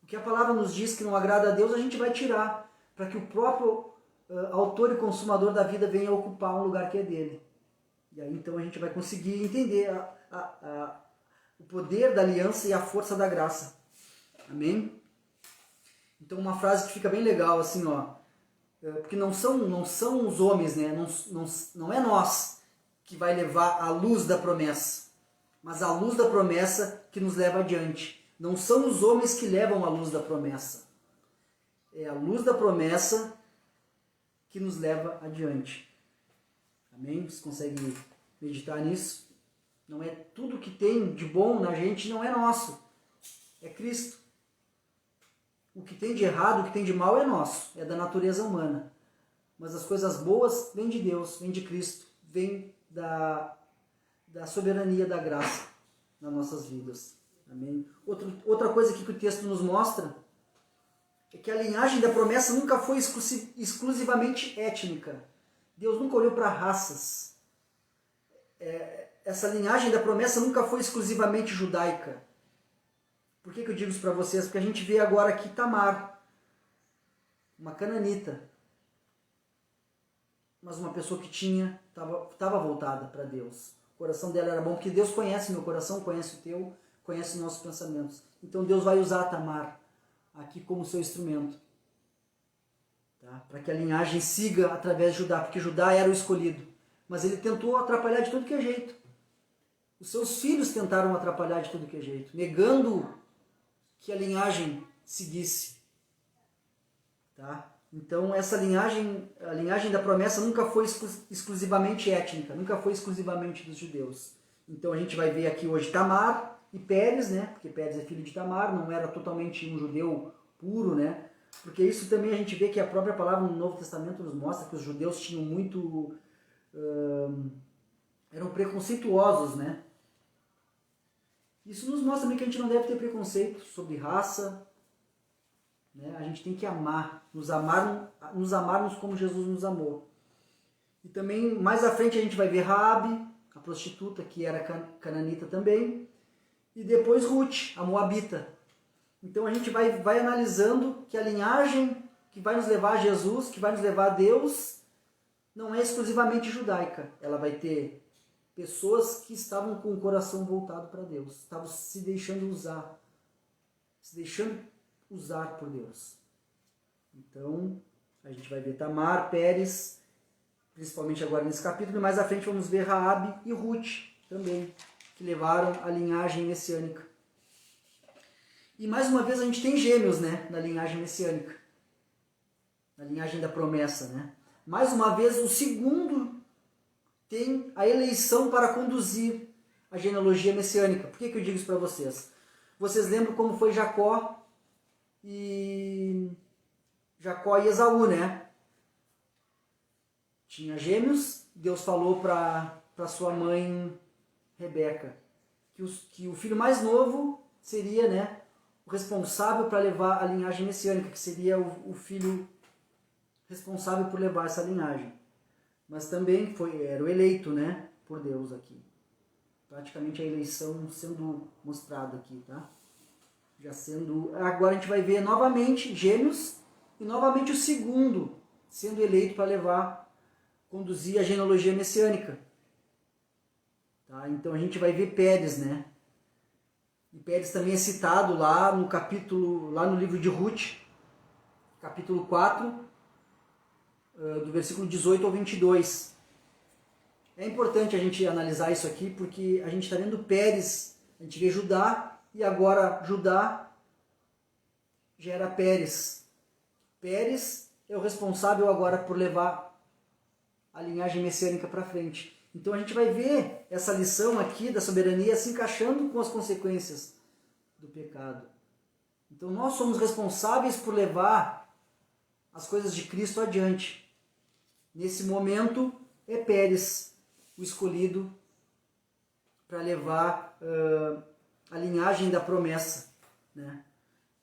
O que a palavra nos diz que não agrada a Deus, a gente vai tirar, para que o próprio autor e consumador da vida venha ocupar um lugar que é dele. E aí então a gente vai conseguir entender o poder da aliança e a força da graça. Amém? Então uma frase que fica bem legal, assim, ó, porque não são os homens, né? Não é nós que vai levar a luz da promessa, mas a luz da promessa que nos leva adiante. Não são os homens que levam a luz da promessa. É a luz da promessa que nos leva adiante. Amém? Você consegue meditar nisso? Não é tudo que tem de bom na gente, não é nosso. É Cristo. O que tem de errado, o que tem de mal é nosso. É da natureza humana. Mas as coisas boas vêm de Deus, vêm de Cristo. Vêm da soberania da graça nas nossas vidas. Amém? Outra coisa aqui que o texto nos mostra é que a linhagem da promessa nunca foi exclusivamente étnica. Deus nunca olhou para raças. Essa linhagem da promessa nunca foi exclusivamente judaica. Por que eu digo isso para vocês? Porque a gente vê agora aqui Tamar, uma cananita, mas uma pessoa que estava voltada para Deus. O coração dela era bom, porque Deus conhece meu coração, conhece o teu, conhece os nossos pensamentos. Então Deus vai usar Tamar aqui como seu instrumento, tá? Para que a linhagem siga através de Judá, porque Judá era o escolhido. Mas ele tentou atrapalhar de tudo que é jeito. Os seus filhos tentaram atrapalhar de tudo que é jeito, negando que a linhagem seguisse. Tá? Então essa linhagem, a linhagem da promessa nunca foi exclusivamente étnica, nunca foi exclusivamente dos judeus. Então a gente vai ver aqui hoje Tamar e Pérez, né? Porque Pérez é filho de Tamar, não era totalmente um judeu puro, né? Porque isso também a gente vê que a própria palavra no Novo Testamento nos mostra que os judeus tinham muito... eram preconceituosos, né? Isso nos mostra também que a gente não deve ter preconceito sobre raça, né? A gente tem que amar, nos amarmos como Jesus nos amou. E também, mais à frente, a gente vai ver Raabe, a prostituta, que era cananita também, e depois Ruth, a moabita. Então a gente vai analisando que a linhagem que vai nos levar a Jesus, que vai nos levar a Deus, não é exclusivamente judaica. Ela vai ter pessoas que estavam com o coração voltado para Deus, estavam se deixando usar por Deus. Então, a gente vai ver Tamar, Pérez, principalmente agora nesse capítulo, e mais à frente vamos ver Raabe e Ruth também, que levaram a linhagem messiânica. E mais uma vez a gente tem gêmeos, né, na linhagem messiânica, na linhagem da promessa, né? Mais uma vez o segundo tem a eleição para conduzir a genealogia messiânica. Por que eu digo isso para vocês? Vocês lembram como foi Jacó e Esaú, né? Tinha gêmeos, Deus falou para sua mãe Rebeca que o filho mais novo seria, né, o responsável para levar a linhagem messiânica, que seria o filho responsável por levar essa linhagem. Mas também era o eleito, né, por Deus aqui. Praticamente a eleição sendo mostrada aqui, tá? Agora a gente vai ver novamente gêmeos e novamente o segundo sendo eleito para conduzir a genealogia messiânica. Tá? Então a gente vai ver Pérez, né? E Pérez também é citado lá no livro de Ruth, capítulo 4, do versículo 18 ao 22. É importante a gente analisar isso aqui, porque a gente está vendo Pérez, a gente vê Judá, e agora Judá gera Pérez. Pérez é o responsável agora por levar a linhagem messiânica para frente. Então a gente vai ver essa lição aqui da soberania se encaixando com as consequências do pecado. Então nós somos responsáveis por levar as coisas de Cristo adiante. Nesse momento é Pérez o escolhido para levar a linhagem da promessa, né?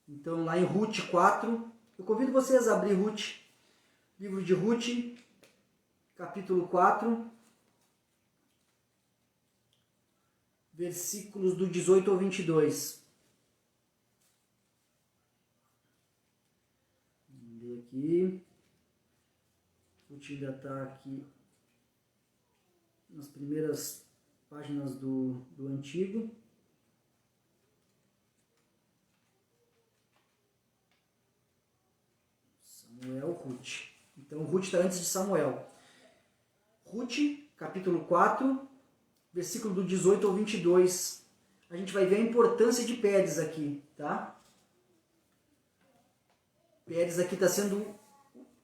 Então lá em Ruth 4, eu convido vocês a abrir Ruth, livro de Ruth, capítulo 4, versículos do 18 ao 22. Vamos ver aqui. Ruth ainda está aqui nas primeiras páginas do Antigo. Ruth. Então, Ruth está antes de Samuel. Ruth, capítulo 4, versículo do 18 ao 22. A gente vai ver a importância de Pérez aqui, tá? Pérez aqui está sendo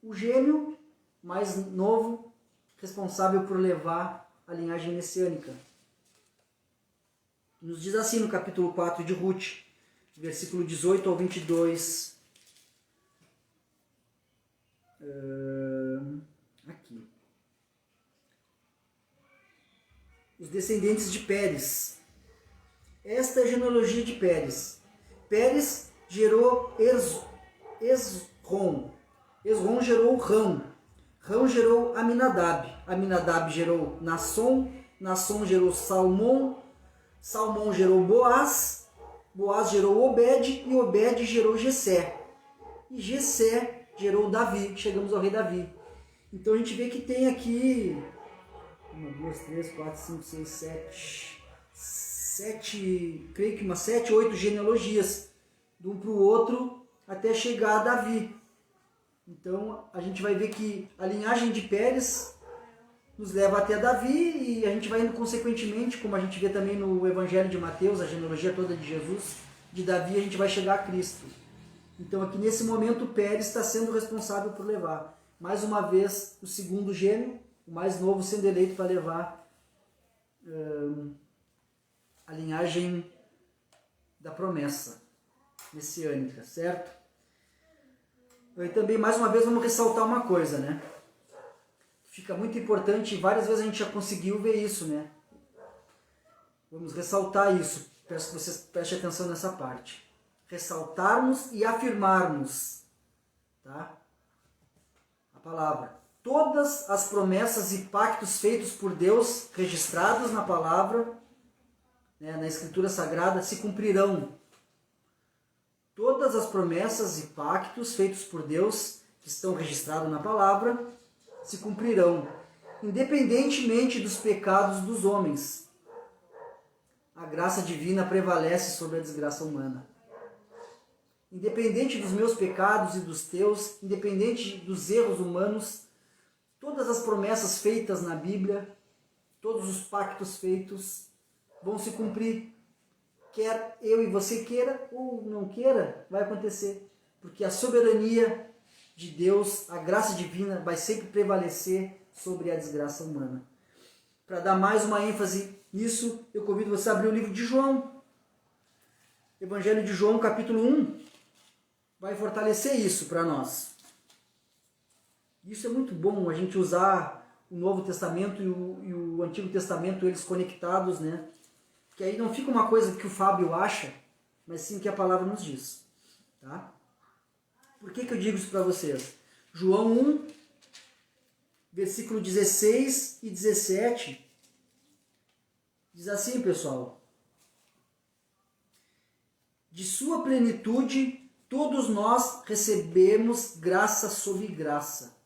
o gêmeo mais novo, responsável por levar a linhagem messiânica. Nos diz assim no capítulo 4 de Ruth, versículo 18 ao 22. Aqui. Os descendentes de Pérez. Esta é a genealogia de Pérez. Pérez gerou Esrom. Esrom gerou Rão. Rão gerou Aminadab. Aminadab gerou Nasson. Nasson gerou Salmão. Salmão gerou Boaz. Boaz gerou Obed. E Obed gerou Jessé. E Jessé gerou Davi. Chegamos ao rei Davi. Então a gente vê que tem aqui 1, 2, 3, 4, 5, 6, 7, creio que umas 7, 8 genealogias de um para o outro até chegar a Davi. Então a gente vai ver que a linhagem de Pérez nos leva até Davi e a gente vai indo consequentemente, como a gente vê também no Evangelho de Mateus, a genealogia toda de Jesus, de Davi a gente vai chegar a Cristo. Então aqui nesse momento Pérez está sendo responsável por levar. Mais uma vez o segundo gêmeo, o mais novo sendo eleito para levar a linhagem da promessa messiânica, certo? E também, mais uma vez, vamos ressaltar uma coisa, né? Fica muito importante, várias vezes a gente já conseguiu ver isso, né? Vamos ressaltar isso, peço que vocês prestem atenção nessa parte. Ressaltarmos e afirmarmos, tá? A palavra. Todas as promessas e pactos feitos por Deus, registrados na palavra, né, na Escritura Sagrada, se cumprirão. Todas as promessas e pactos feitos por Deus, que estão registrados na palavra, se cumprirão, independentemente dos pecados dos homens. A graça divina prevalece sobre a desgraça humana. Independente dos meus pecados e dos teus, independente dos erros humanos, todas as promessas feitas na Bíblia, todos os pactos feitos vão se cumprir. Quer eu e você queira ou não queira, vai acontecer. Porque a soberania de Deus, a graça divina, vai sempre prevalecer sobre a desgraça humana. Para dar mais uma ênfase nisso, eu convido você a abrir o livro de João. Evangelho de João, capítulo 1, vai fortalecer isso para nós. Isso é muito bom, a gente usar o Novo Testamento e o Antigo Testamento, eles conectados, né? Que aí não fica uma coisa que o Fábio acha, mas sim que a palavra nos diz. Tá? Por que eu digo isso para vocês? João 1, versículo 16 e 17, diz assim, pessoal. De sua plenitude, todos nós recebemos graça sobre graça.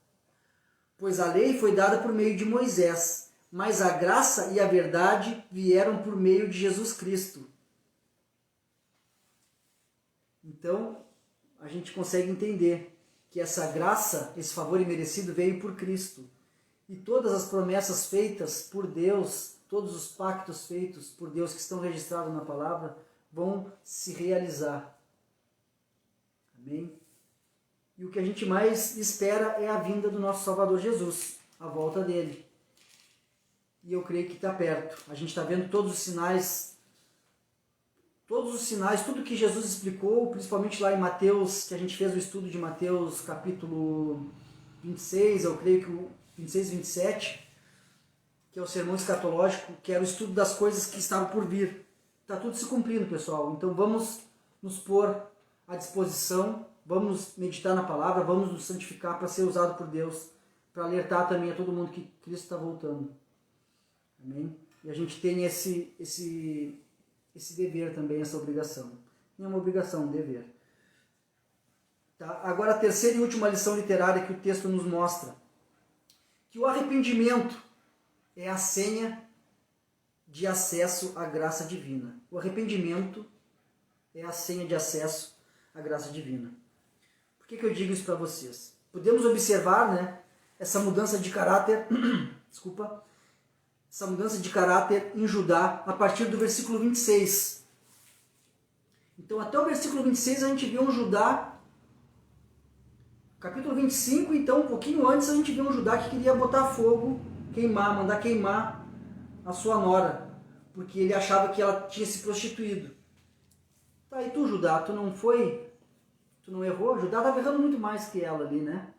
Pois a lei foi dada por meio de Moisés, mas a graça e a verdade vieram por meio de Jesus Cristo. Então, a gente consegue entender que essa graça, esse favor imerecido veio por Cristo. E todas as promessas feitas por Deus, todos os pactos feitos por Deus que estão registrados na palavra, vão se realizar. Amém? E o que a gente mais espera é a vinda do nosso Salvador Jesus, a volta dele. E eu creio que está perto. A gente está vendo todos os sinais, tudo que Jesus explicou, principalmente lá em Mateus, que a gente fez o estudo de Mateus capítulo 26, eu creio que o 26 e 27, que é o sermão escatológico, que era o estudo das coisas que estavam por vir. Está tudo se cumprindo, pessoal. Então vamos nos pôr à disposição, vamos meditar na palavra, vamos nos santificar para ser usado por Deus, para alertar também a todo mundo que Cristo está voltando. Amém? E a gente tem esse dever também, essa obrigação. Não é uma obrigação, um dever. Tá? Agora a terceira e última lição literária que o texto nos mostra. Que o arrependimento é a senha de acesso à graça divina. O arrependimento é a senha de acesso à graça divina. Por que eu digo isso para vocês? podemos observar, né, essa mudança de caráter, desculpa, essa mudança de caráter em Judá a partir do versículo 26. Então até o versículo 26 a gente vê um Judá, capítulo 25, então um pouquinho antes a gente vê um Judá que queria botar fogo, mandar queimar a sua nora, porque ele achava que ela tinha se prostituído. Tá, e tu, Judá, tu não errou? Judá estava errando muito mais que ela ali, né?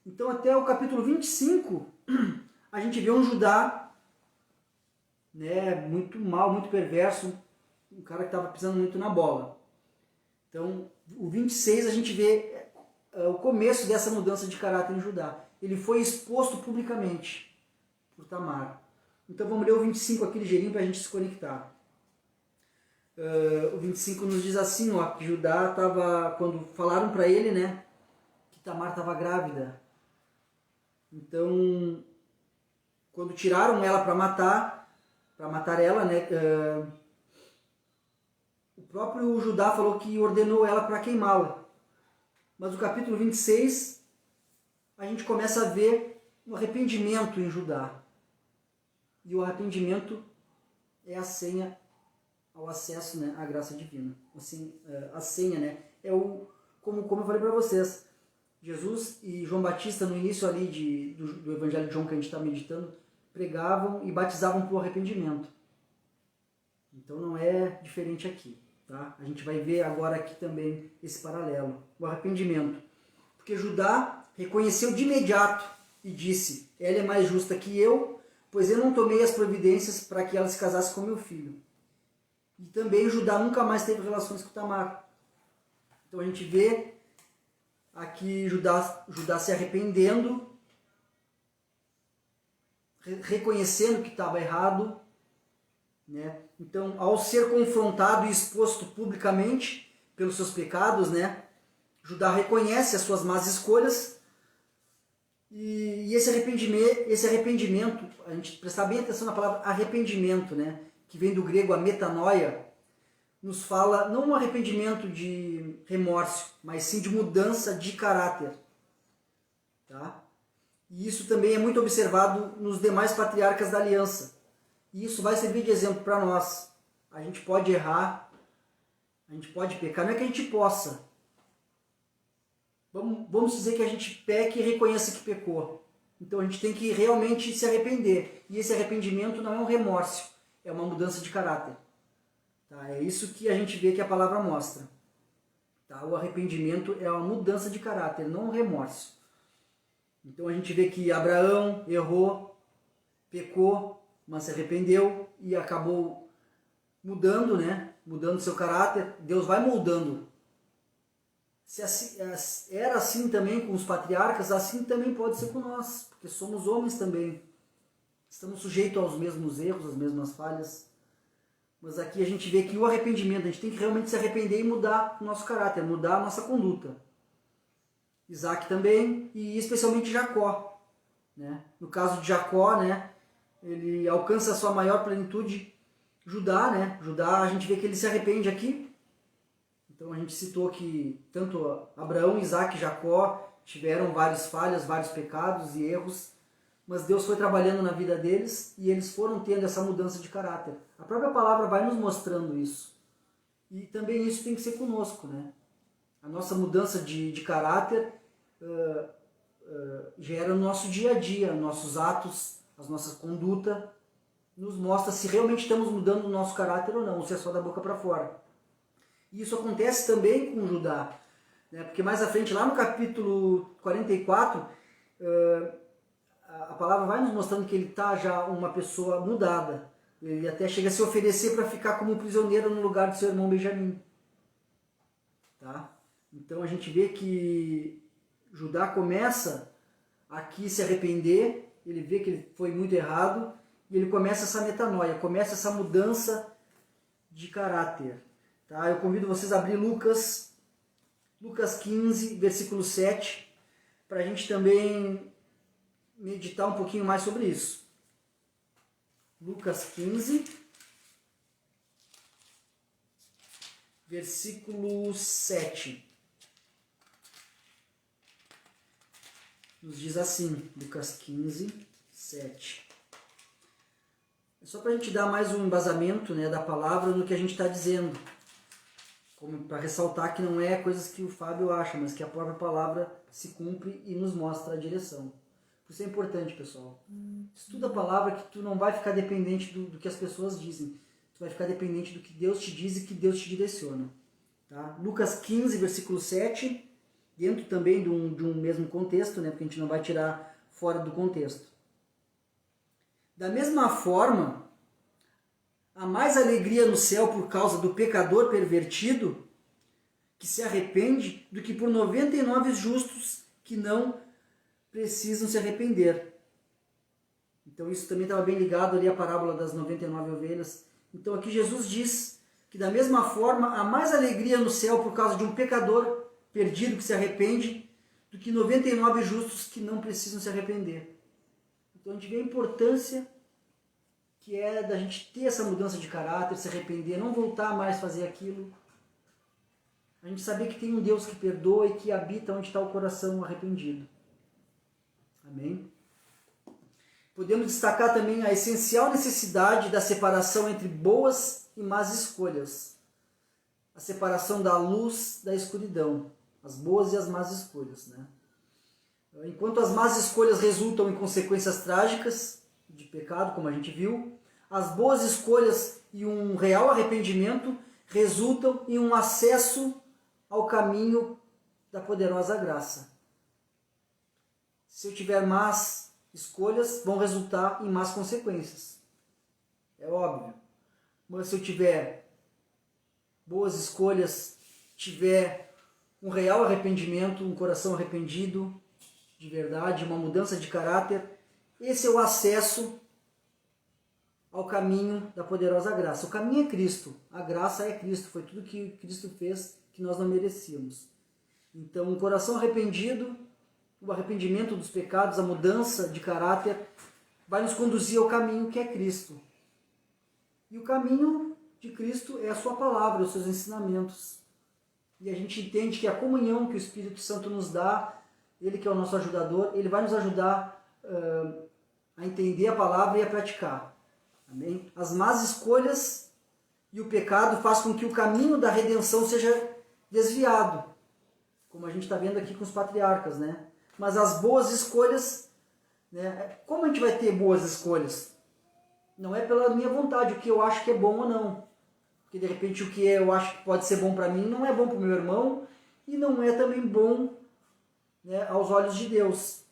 Então até o capítulo 25 a gente vê um Judá, né, muito mal, muito perverso, um cara que estava pisando muito na bola. Então o 26 a gente vê o começo dessa mudança de caráter em Judá. Ele foi exposto publicamente por Tamar. Então vamos ler o 25 aqui ligeirinho para a gente se conectar. O 25 nos diz assim, ó, que Judá estava, quando falaram para ele, né, que Tamar estava grávida. Então, quando tiraram ela para matar ela, né, o próprio Judá falou que ordenou ela para queimá-la. Mas no capítulo 26, a gente começa a ver um arrependimento em Judá. E o arrependimento é a senha ao acesso, né, à graça divina. Assim, a senha, né, é como eu falei para vocês, Jesus e João Batista, no início ali do Evangelho de João que a gente está meditando, pregavam e batizavam por arrependimento. Então não é diferente aqui. Tá? A gente vai ver agora aqui também esse paralelo, o arrependimento. Porque Judá reconheceu de imediato e disse, ela é mais justa que eu, pois eu não tomei as providências para que ela se casasse com meu filho. E também Judá nunca mais teve relações com Tamar. Então a gente vê aqui Judá se arrependendo, reconhecendo que estava errado, né? Então, ao ser confrontado e exposto publicamente pelos seus pecados, né, Judá reconhece as suas más escolhas e esse arrependimento, a gente prestar bem atenção na palavra arrependimento, né, que vem do grego a metanoia, nos fala não um arrependimento de remorso, mas sim de mudança de caráter. Tá? E isso também é muito observado nos demais patriarcas da aliança. E isso vai servir de exemplo para nós. A gente pode errar, a gente pode pecar, não é que a gente possa. Vamos dizer que a gente peque e reconheça que pecou. Então a gente tem que realmente se arrepender. E esse arrependimento não é um remorso, é uma mudança de caráter. Tá? É isso que a gente vê que a palavra mostra. Tá? O arrependimento é uma mudança de caráter, não um remorso. Então a gente vê que Abraão errou, pecou, mas se arrependeu e acabou mudando, né? Mudando seu caráter. Deus vai moldando. Se era assim também com os patriarcas, assim também pode ser com nós, porque somos homens também. Estamos sujeitos aos mesmos erros, às mesmas falhas. Mas aqui a gente vê que o arrependimento, a gente tem que realmente se arrepender e mudar o nosso caráter, mudar a nossa conduta. Isaac também, e especialmente Jacó. Né? No caso de Jacó, né, ele alcança a sua maior plenitude. Judá, né? Judá, a gente vê que ele se arrepende aqui. Então a gente citou que tanto Abraão, Isaac e Jacó tiveram várias falhas, vários pecados e erros, mas Deus foi trabalhando na vida deles e eles foram tendo essa mudança de caráter. A própria palavra vai nos mostrando isso. E também isso tem que ser conosco, né? A nossa mudança de caráter gera no nosso dia a dia, nossos atos, as nossas condutas, nos mostra se realmente estamos mudando o nosso caráter ou não, ou se é só da boca para fora. E isso acontece também com Judá, né? Porque mais à frente, lá no capítulo 44, a palavra vai nos mostrando que ele está já uma pessoa mudada. Ele até chega a se oferecer para ficar como prisioneiro no lugar de seu irmão Benjamim. Tá? Então a gente vê que Judá começa aqui se arrepender, ele vê que ele foi muito errado, e ele começa essa metanoia, começa essa mudança de caráter. Tá? Eu convido vocês a abrir Lucas 15, versículo 7, para a gente também meditar um pouquinho mais sobre isso. Lucas 15, versículo 7. nos diz assim, Lucas 15, 7. É só para a gente dar mais um embasamento, né, da palavra no que a gente está dizendo. Como para ressaltar que não é coisas que o Fábio acha, mas que a própria palavra se cumpre e nos mostra a direção. Por isso é importante, pessoal. Estuda a palavra que tu não vai ficar dependente do que as pessoas dizem. Tu vai ficar dependente do que Deus te diz e que Deus te direciona. Tá? Lucas 15, versículo 7, dentro também de um mesmo contexto, né, porque a gente não vai tirar fora do contexto. Da mesma forma, há mais alegria no céu por causa do pecador pervertido que se arrepende do que por 99 justos que não precisam se arrepender. Então isso também estava bem ligado ali à parábola das 99 ovelhas. Então aqui Jesus diz que da mesma forma há mais alegria no céu por causa de um pecador perdido que se arrepende do que 99 justos que não precisam se arrepender. Então a gente vê a importância que é da gente ter essa mudança de caráter, se arrepender, não voltar mais a fazer aquilo. A gente saber que tem um Deus que perdoa e que habita onde está o coração arrependido. Amém? Podemos destacar também a essencial necessidade da separação entre boas e más escolhas. A separação da luz da escuridão. As boas e as más escolhas, né? Enquanto as más escolhas resultam em consequências trágicas de pecado, como a gente viu, as boas escolhas e um real arrependimento resultam em um acesso ao caminho da poderosa graça. Se eu tiver más escolhas, vão resultar em más consequências. É óbvio. Mas se eu tiver boas escolhas, tiver um real arrependimento, um coração arrependido, de verdade, uma mudança de caráter, esse é o acesso ao caminho da poderosa graça. O caminho é Cristo, a graça é Cristo, foi tudo que Cristo fez que nós não merecíamos. Então, um coração arrependido, o arrependimento dos pecados, a mudança de caráter, vai nos conduzir ao caminho que é Cristo. E o caminho de Cristo é a sua palavra, os seus ensinamentos. E a gente entende que a comunhão que o Espírito Santo nos dá, ele que é o nosso ajudador, ele vai nos ajudar a entender a palavra e a praticar. Amém? As más escolhas e o pecado faz com que o caminho da redenção seja desviado, como a gente está vendo aqui com os patriarcas, né? Mas as boas escolhas, né? Como a gente vai ter boas escolhas? Não é pela minha vontade, o que eu acho que é bom ou não. Porque de repente o que eu acho que pode ser bom para mim não é bom para o meu irmão e não é também bom, né, aos olhos de Deus.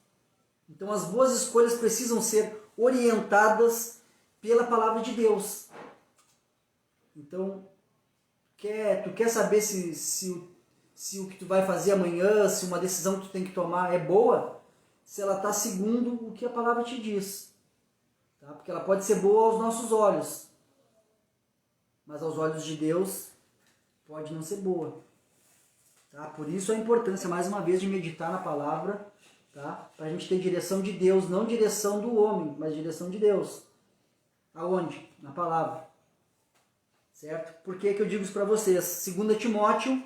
Então as boas escolhas precisam ser orientadas pela palavra de Deus. Então, tu quer saber se o que tu vai fazer amanhã, se uma decisão que tu tem que tomar é boa, se ela está segundo o que a palavra te diz. Tá? Porque ela pode ser boa aos nossos olhos, mas aos olhos de Deus pode não ser boa. Tá? Por isso a importância, mais uma vez, de meditar na palavra, tá? Para a gente ter direção de Deus, não direção do homem, mas direção de Deus. Aonde? Na palavra. Certo? Por que eu digo isso para vocês? 2 Timóteo,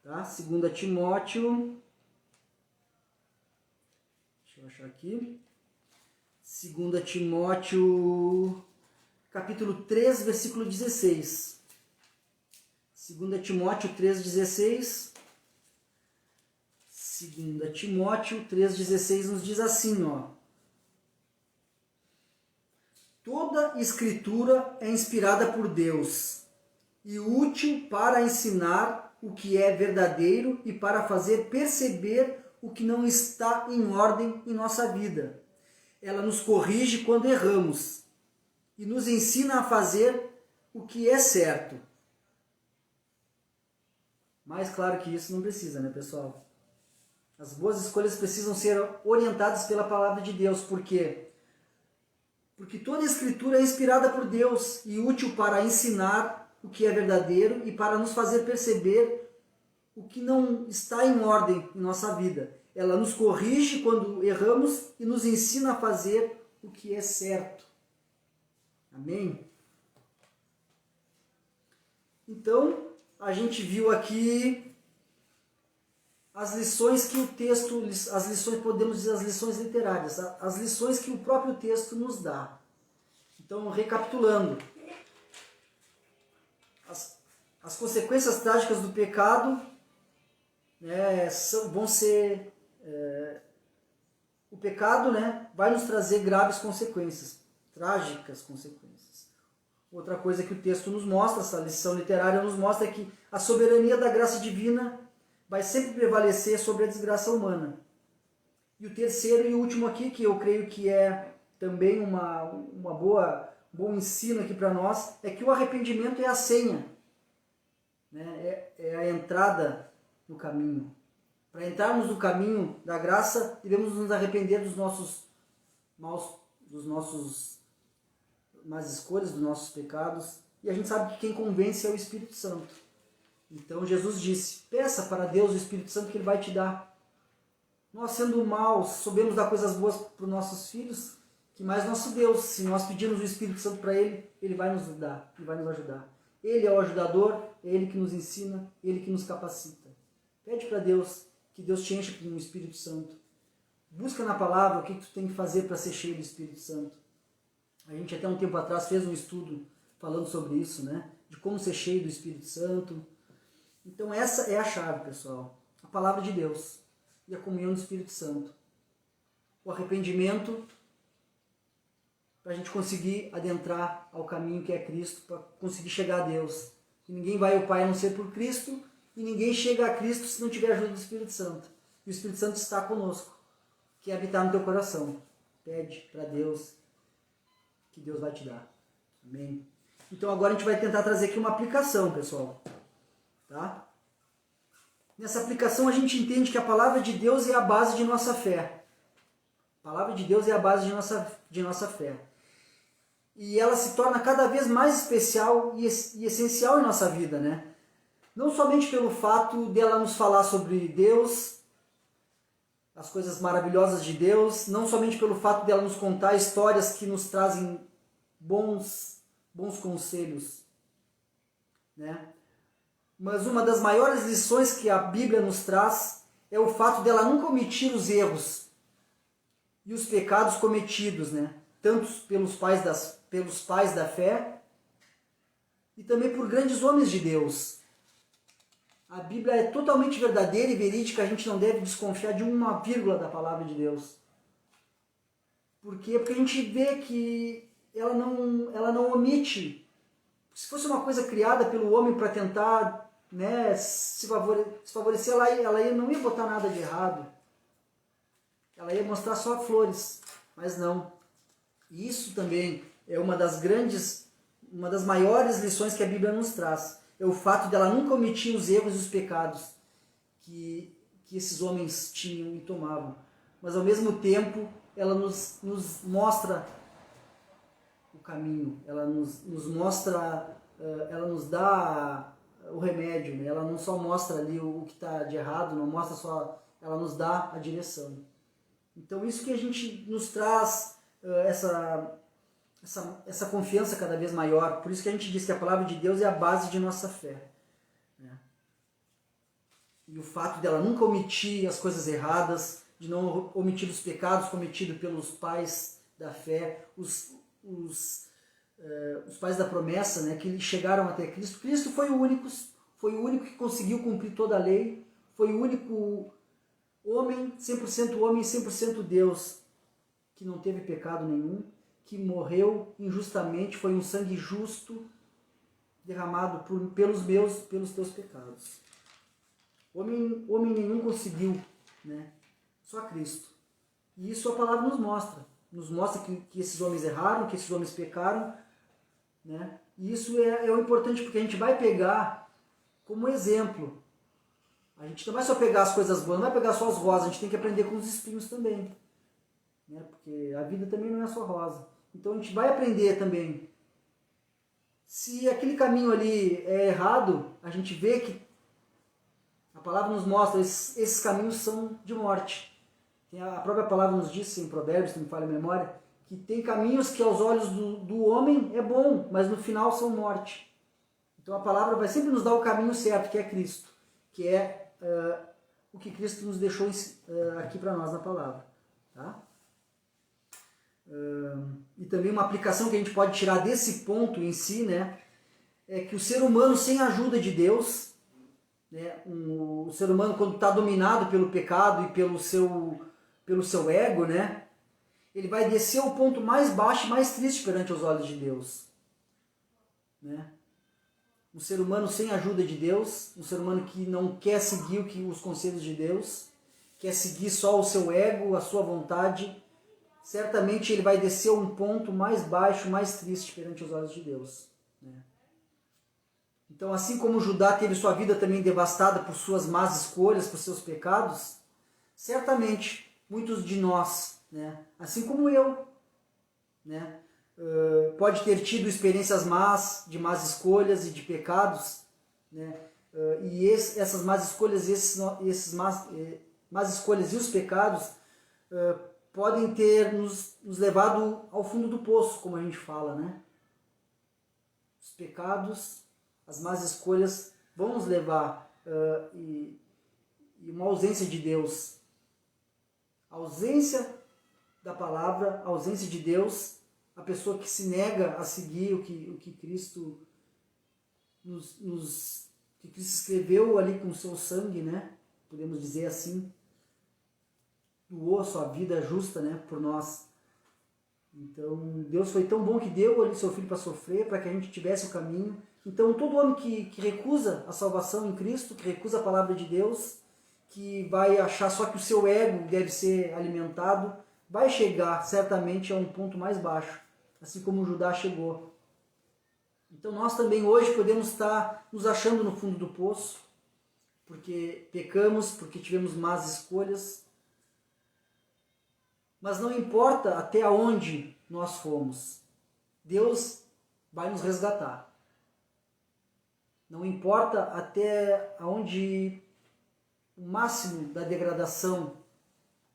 tá? 2 Timóteo, deixa eu achar aqui, 2 Timóteo, capítulo 3, versículo 16. 2 Timóteo 3,16. 2 Timóteo 3,16 nos diz assim, ó. Toda escritura é inspirada por Deus e útil para ensinar o que é verdadeiro e para fazer perceber o que não está em ordem em nossa vida. Ela nos corrige quando erramos e nos ensina a fazer o que é certo. Mais claro que isso não precisa, né, pessoal? As boas escolhas precisam ser orientadas pela palavra de Deus. Por quê? Porque toda a escritura é inspirada por Deus e útil para ensinar o que é verdadeiro e para nos fazer perceber o que não está em ordem em nossa vida. Ela nos corrige quando erramos e nos ensina a fazer o que é certo. Amém? Então, a gente viu aqui as lições que o texto, as lições, podemos dizer, as lições literárias, as lições que o próprio texto nos dá. Então, recapitulando, as consequências trágicas do pecado, né, vão ser... o pecado, né, vai nos trazer graves consequências, trágicas consequências. Outra coisa que o texto nos mostra, essa lição literária nos mostra, é que a soberania da graça divina vai sempre prevalecer sobre a desgraça humana. E o terceiro e último aqui, que eu creio que é também bom ensino aqui para nós, é que o arrependimento é a senha, né? É a entrada no caminho. Para entrarmos no caminho da graça, devemos nos arrepender dos nossos más escolhas, dos nossos pecados. E a gente sabe que quem convence é o Espírito Santo. Então Jesus disse, peça para Deus o Espírito Santo que Ele vai te dar. Nós, sendo maus, sabemos dar coisas boas para os nossos filhos, que mais nosso Deus, se nós pedirmos o Espírito Santo para Ele, Ele vai nos dar, Ele vai nos ajudar. Ele é o ajudador, é Ele que nos ensina, Ele que nos capacita. Pede para Deus que Deus te encha com o Espírito Santo. Busca na palavra o que tu tem que fazer para ser cheio do Espírito Santo. A gente até um tempo atrás fez um estudo falando sobre isso, né? De como ser cheio do Espírito Santo. Então essa é a chave, pessoal. A palavra de Deus e a comunhão do Espírito Santo. O arrependimento para a gente conseguir adentrar ao caminho que é Cristo, para conseguir chegar a Deus. E ninguém vai ao Pai a não ser por Cristo, e ninguém chega a Cristo se não tiver a ajuda do Espírito Santo. E o Espírito Santo está conosco, quer habitar no teu coração. Pede para Deus, que Deus vai te dar. Amém? Então agora a gente vai tentar trazer aqui uma aplicação, pessoal. Tá? Nessa aplicação a gente entende que a palavra de Deus é a base de nossa fé. A palavra de Deus é a base de nossa fé. E ela se torna cada vez mais especial e essencial em nossa vida, né? Não somente pelo fato dela nos falar sobre Deus, as coisas maravilhosas de Deus, não somente pelo fato dela nos contar histórias que nos trazem bons conselhos, né? Mas uma das maiores lições que a Bíblia nos traz é o fato dela nunca omitir os erros e os pecados cometidos, né? Tanto pelos pais da fé e também por grandes homens de Deus. A Bíblia é totalmente verdadeira e verídica, a gente não deve desconfiar de uma vírgula da palavra de Deus. Por quê? Porque a gente vê que ela não omite. Se fosse uma coisa criada pelo homem para tentar, né, se favorecer, ela não ia botar nada de errado. Ela ia mostrar só flores, mas não. E isso também é uma das maiores lições que a Bíblia nos traz. É o fato dela nunca omitir os erros e os pecados que esses homens tinham e tomavam. Mas ao mesmo tempo, ela nos mostra o caminho, ela nos mostra, ela nos dá o remédio, né? Ela não só mostra ali o que está de errado, não mostra só, ela nos dá a direção. Então isso que a gente nos traz essa confiança cada vez maior. Por isso que a gente diz que a palavra de Deus é a base de nossa fé, né? E o fato dela nunca omitir as coisas erradas, de não omitir os pecados cometidos pelos pais da fé, os pais da promessa, né, que chegaram até Cristo. Cristo foi o único que conseguiu cumprir toda a lei, foi o único homem, 100% homem, 100% Deus, que não teve pecado nenhum, que morreu injustamente, foi um sangue justo derramado pelos teus pecados. Homem nenhum conseguiu, né? Só Cristo. E isso a palavra nos mostra. Nos mostra que esses homens erraram, que esses homens pecaram, né? E isso é o importante, porque a gente vai pegar como exemplo. A gente não vai só pegar as coisas boas, não vai pegar só as rosas, a gente tem que aprender com os espinhos também, né? Porque a vida também não é só rosa. Então a gente vai aprender também. Se aquele caminho ali é errado, a gente vê que a palavra nos mostra, esses caminhos são de morte. A própria palavra nos diz, em Provérbios, se não me falha a memória, que tem caminhos que aos olhos do homem é bom, mas no final são morte. Então a palavra vai sempre nos dar o caminho certo, que é Cristo, que é o que Cristo nos deixou aqui para nós na palavra. Tá? E também uma aplicação que a gente pode tirar desse ponto em si, né, é que o ser humano sem a ajuda de Deus, né, o ser humano quando está dominado pelo pecado e pelo seu ego, né, ele vai descer ao ponto mais baixo e mais triste perante os olhos de Deus. Né? Um ser humano sem a ajuda de Deus, um ser humano que não quer seguir os conselhos de Deus, quer seguir só o seu ego, a sua vontade, certamente ele vai descer a um ponto mais baixo, mais triste perante os olhos de Deus. Né? Então, assim como Judá teve sua vida também devastada por suas más escolhas, por seus pecados, certamente muitos de nós, né, assim como eu, né, pode ter tido experiências más, de más escolhas e de pecados, né, e essas más escolhas, esses más escolhas e os pecados podem ter nos levado ao fundo do poço, como a gente fala, né? Os pecados, as más escolhas vão nos levar e uma ausência de Deus, a ausência da palavra, a ausência de Deus, a pessoa que se nega a seguir o que Cristo que Cristo escreveu ali com o seu sangue, né? Podemos dizer assim, doou a sua vida justa, né, por nós. Então, Deus foi tão bom que deu ali seu Filho para sofrer, para que a gente tivesse o caminho. Então, todo homem que recusa a salvação em Cristo, que recusa a palavra de Deus, que vai achar só que o seu ego deve ser alimentado, vai chegar certamente a um ponto mais baixo, assim como Judá chegou. Então, nós também hoje podemos estar nos achando no fundo do poço, porque pecamos, porque tivemos más escolhas. Mas não importa até onde nós fomos, Deus vai nos resgatar. Não importa até onde o máximo da degradação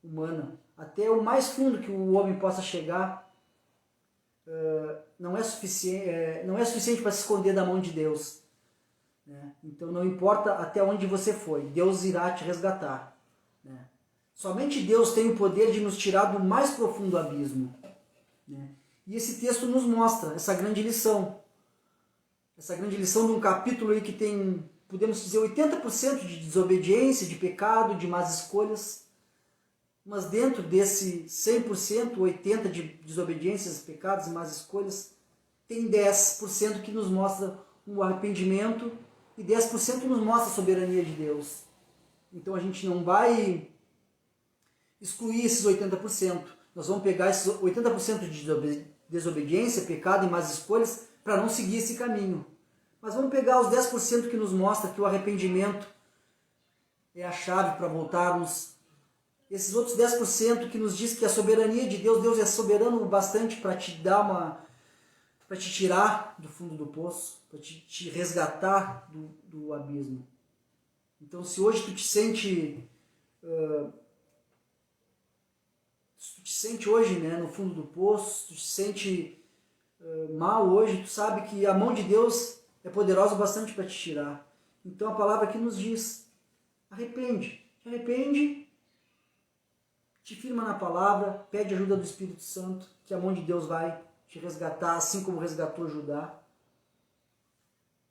humana, até o mais fundo que o homem possa chegar, não é suficiente para se esconder da mão de Deus. Né? Então não importa até onde você foi, Deus irá te resgatar. Né? Somente Deus tem o poder de nos tirar do mais profundo abismo. Né? E esse texto nos mostra essa grande lição. Essa grande lição de um capítulo aí que tem, podemos dizer, 80% de desobediência, de pecado, de más escolhas. Mas dentro desse 100%, 80% de desobediências, pecados e más escolhas, tem 10% que nos mostra o arrependimento e 10% nos mostra a soberania de Deus. Então a gente não vai excluir esses 80%. Nós vamos pegar esses 80% de desobediência, pecado e más escolhas para não seguir esse caminho. Mas vamos pegar os 10% que nos mostra que o arrependimento é a chave para voltarmos. Esses outros 10% que nos diz que a soberania de Deus, Deus é soberano o bastante para te dar para te tirar do fundo do poço, para te resgatar do abismo. Então, se hoje tu te sente hoje, né, no fundo do poço, tu te sente mal hoje, tu sabe que a mão de Deus é poderosa o bastante para te tirar. Então a palavra aqui nos diz, arrepende, te arrepende, te firma na palavra, pede ajuda do Espírito Santo, que a mão de Deus vai te resgatar, assim como resgatou Judá,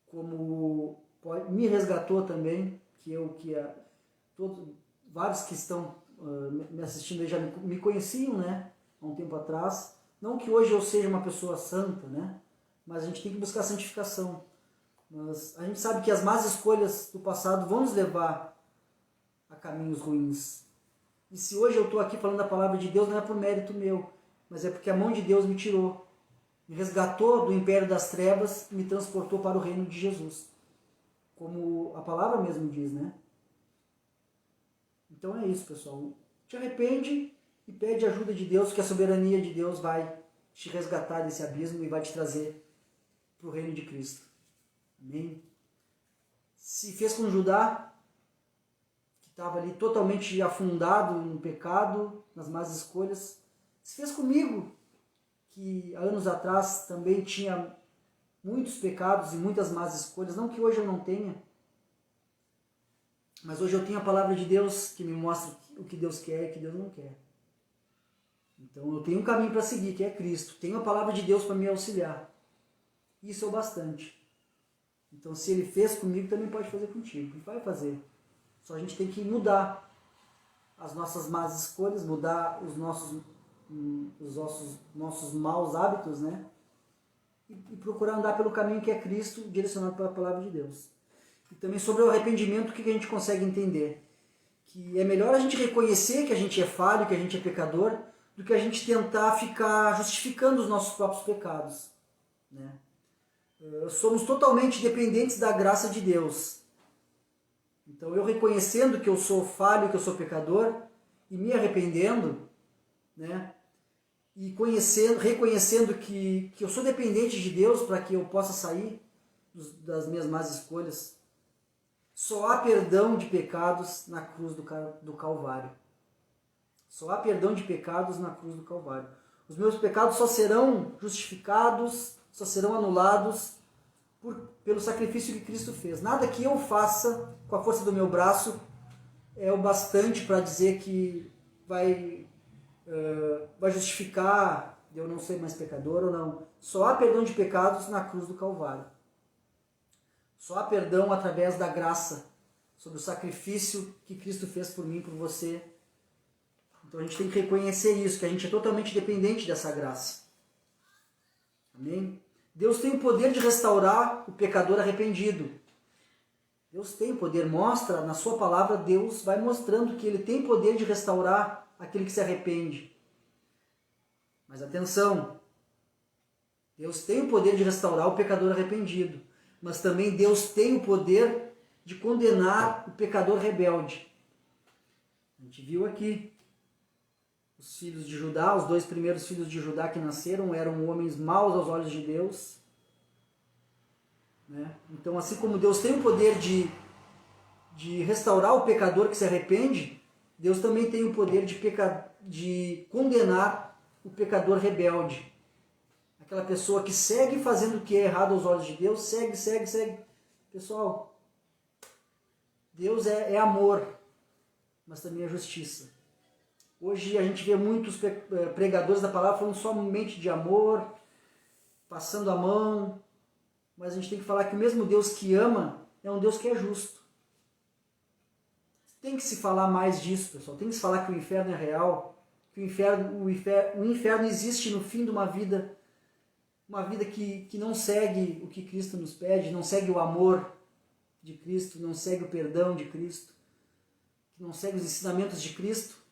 como me resgatou também, vários que estão me assistindo aí já me conheciam, né, há um tempo atrás. Não que hoje eu seja uma pessoa santa, né, mas a gente tem que buscar a santificação. Mas a gente sabe que as más escolhas do passado vão nos levar a caminhos ruins. E se hoje eu estou aqui falando a palavra de Deus, não é por mérito meu, mas é porque a mão de Deus me tirou, me resgatou do império das trevas e me transportou para o reino de Jesus. Como a palavra mesmo diz, né? Então é isso, pessoal. Te arrepende e pede ajuda de Deus, que a soberania de Deus vai te resgatar desse abismo e vai te trazer para o reino de Cristo. Amém? Se fez com Judá, que estava ali totalmente afundado no pecado, nas más escolhas, se fez comigo, que há anos atrás também tinha muitos pecados e muitas más escolhas, não que hoje eu não tenha. Mas hoje eu tenho a palavra de Deus que me mostra o que Deus quer e o que Deus não quer. Então eu tenho um caminho para seguir, que é Cristo. Tenho a palavra de Deus para me auxiliar. Isso é o bastante. Então se Ele fez comigo, também pode fazer contigo. E vai fazer. Só a gente tem que mudar as nossas más escolhas, mudar os nossos maus hábitos, né? E procurar andar pelo caminho que é Cristo, direcionado pela palavra de Deus. E também sobre o arrependimento, o que a gente consegue entender? Que é melhor a gente reconhecer que a gente é falho, que a gente é pecador, do que a gente tentar ficar justificando os nossos próprios pecados, né? Somos totalmente dependentes da graça de Deus. Então eu reconhecendo que eu sou falho, que eu sou pecador, e me arrependendo, né? E reconhecendo que eu sou dependente de Deus para que eu possa sair das minhas más escolhas, só há perdão de pecados na cruz do Calvário. Só há perdão de pecados na cruz do Calvário. Os meus pecados só serão justificados, só serão anulados pelo sacrifício que Cristo fez. Nada que eu faça com a força do meu braço é o bastante para dizer que vai justificar eu não ser mais pecador ou não. Só há perdão de pecados na cruz do Calvário. Só há perdão através da graça, sobre o sacrifício que Cristo fez por mim e por você. Então a gente tem que reconhecer isso, que a gente é totalmente dependente dessa graça. Amém? Deus tem o poder de restaurar o pecador arrependido. Deus tem o poder, mostra na sua palavra, Deus vai mostrando que Ele tem poder de restaurar aquele que se arrepende. Mas atenção, Deus tem o poder de restaurar o pecador arrependido, mas também Deus tem o poder de condenar o pecador rebelde. A gente viu aqui, os filhos de Judá, os 2 primeiros filhos de Judá que nasceram, eram homens maus aos olhos de Deus, né? Então, assim como Deus tem o poder de restaurar o pecador que se arrepende, Deus também tem o poder de condenar o pecador rebelde. Aquela pessoa que segue fazendo o que é errado aos olhos de Deus, segue. Pessoal, Deus é amor, mas também é justiça. Hoje a gente vê muitos pregadores da palavra falando somente de amor, passando a mão, mas a gente tem que falar que o mesmo Deus que ama é um Deus que é justo. Tem que se falar mais disso, pessoal. Tem que se falar que o inferno é real, que o inferno existe no fim de uma vida que não segue o que Cristo nos pede, não segue o amor de Cristo, não segue o perdão de Cristo, que não segue os ensinamentos de Cristo.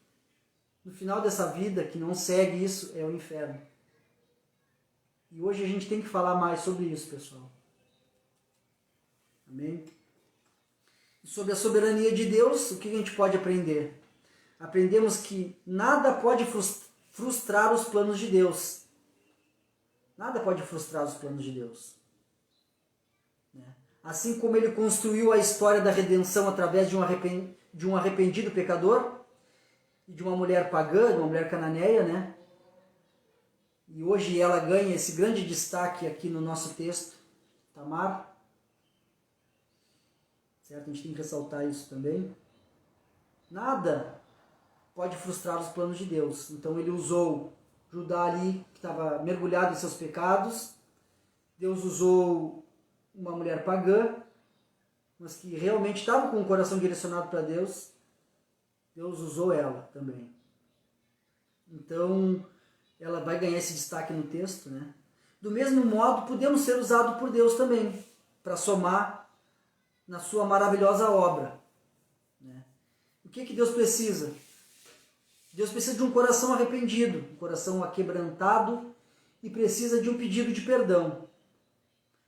No final dessa vida, que não segue isso, é o inferno. E hoje a gente tem que falar mais sobre isso, pessoal. Amém? E sobre a soberania de Deus, o que a gente pode aprender? Aprendemos que nada pode frustrar os planos de Deus. Nada pode frustrar os planos de Deus. Assim como Ele construiu a história da redenção através de um arrependido pecador, e de uma mulher pagã, de uma mulher cananeia, né? E hoje ela ganha esse grande destaque aqui no nosso texto, Tamar. Certo? A gente tem que ressaltar isso também. Nada pode frustrar os planos de Deus. Então Ele usou Judá ali, que estava mergulhado em seus pecados. Deus usou uma mulher pagã, mas que realmente estava com o coração direcionado para Deus. Deus usou ela também. Então, ela vai ganhar esse destaque no texto, né? Do mesmo modo, podemos ser usados por Deus também, para somar na sua maravilhosa obra, né? O que Deus precisa? Deus precisa de um coração arrependido, um coração aquebrantado, e precisa de um pedido de perdão,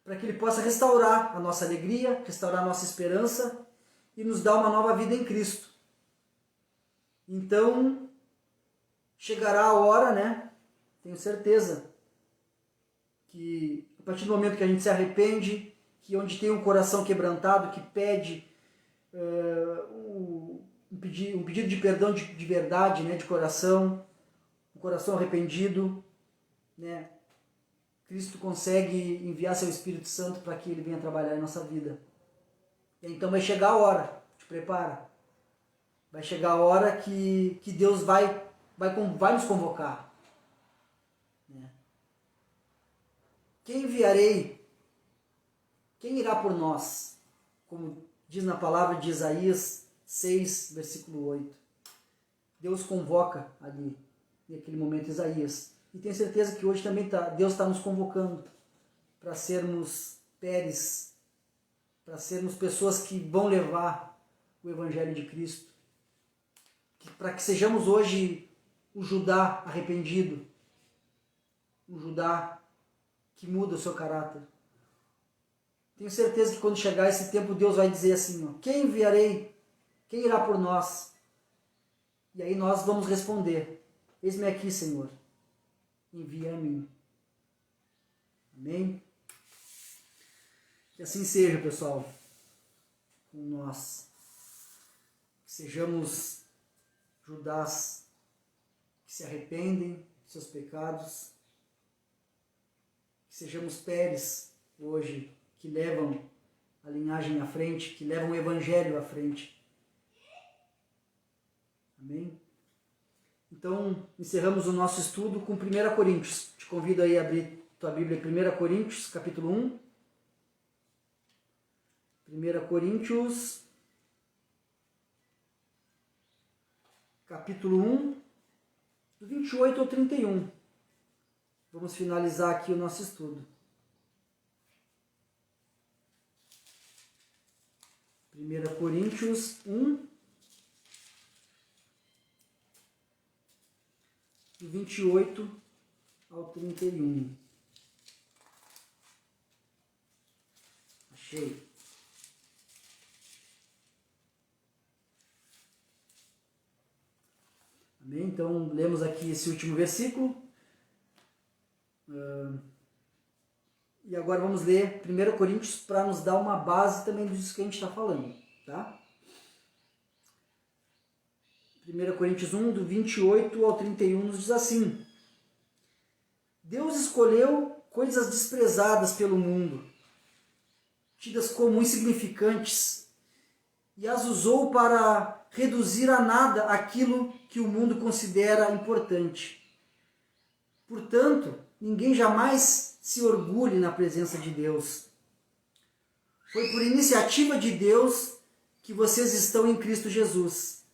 para que Ele possa restaurar a nossa alegria, restaurar a nossa esperança e nos dar uma nova vida em Cristo. Então, chegará a hora, né? Tenho certeza que a partir do momento que a gente se arrepende, que onde tem um coração quebrantado, que pede um pedido de perdão de verdade, né? De coração, um coração arrependido, né? Cristo consegue enviar seu Espírito Santo para que Ele venha trabalhar em nossa vida. Então vai chegar a hora de prepara. Vai chegar a hora que Deus vai nos convocar. Né? Quem enviarei? Quem irá por nós? Como diz na palavra de Isaías 6, versículo 8. Deus convoca ali, naquele momento, Isaías. E tenho certeza que hoje também Deus está nos convocando para sermos Pérez, para sermos pessoas que vão levar o Evangelho de Cristo. Para que sejamos hoje o Judá arrependido, um Judá que muda o seu caráter. Tenho certeza que quando chegar esse tempo, Deus vai dizer assim, ó, quem enviarei? Quem irá por nós? E aí nós vamos responder, eis-me aqui, Senhor, envia a mim. Amém? Que assim seja, pessoal, com nós. Que sejamos Judás que se arrependem dos seus pecados. Que sejamos Pérez hoje, que levam a linhagem à frente, que levam o Evangelho à frente. Amém? Então, encerramos o nosso estudo com 1 Coríntios. Te convido aí a abrir tua Bíblia em 1 Coríntios, capítulo 1. 1 Coríntios, capítulo 1, do 28 ao 31. Vamos finalizar aqui o nosso estudo. 1 Coríntios 1, do 28 ao 31. Achei. Amém? Então, lemos aqui esse último versículo. E agora vamos ler 1 Coríntios para nos dar uma base também disso que a gente está falando. Tá? 1 Coríntios 1, do 28 ao 31, nos diz assim: Deus escolheu coisas desprezadas pelo mundo, tidas como insignificantes, e as usou para reduzir a nada aquilo que o mundo considera importante. Portanto, ninguém jamais se orgulhe na presença de Deus. Foi por iniciativa de Deus que vocês estão em Cristo Jesus,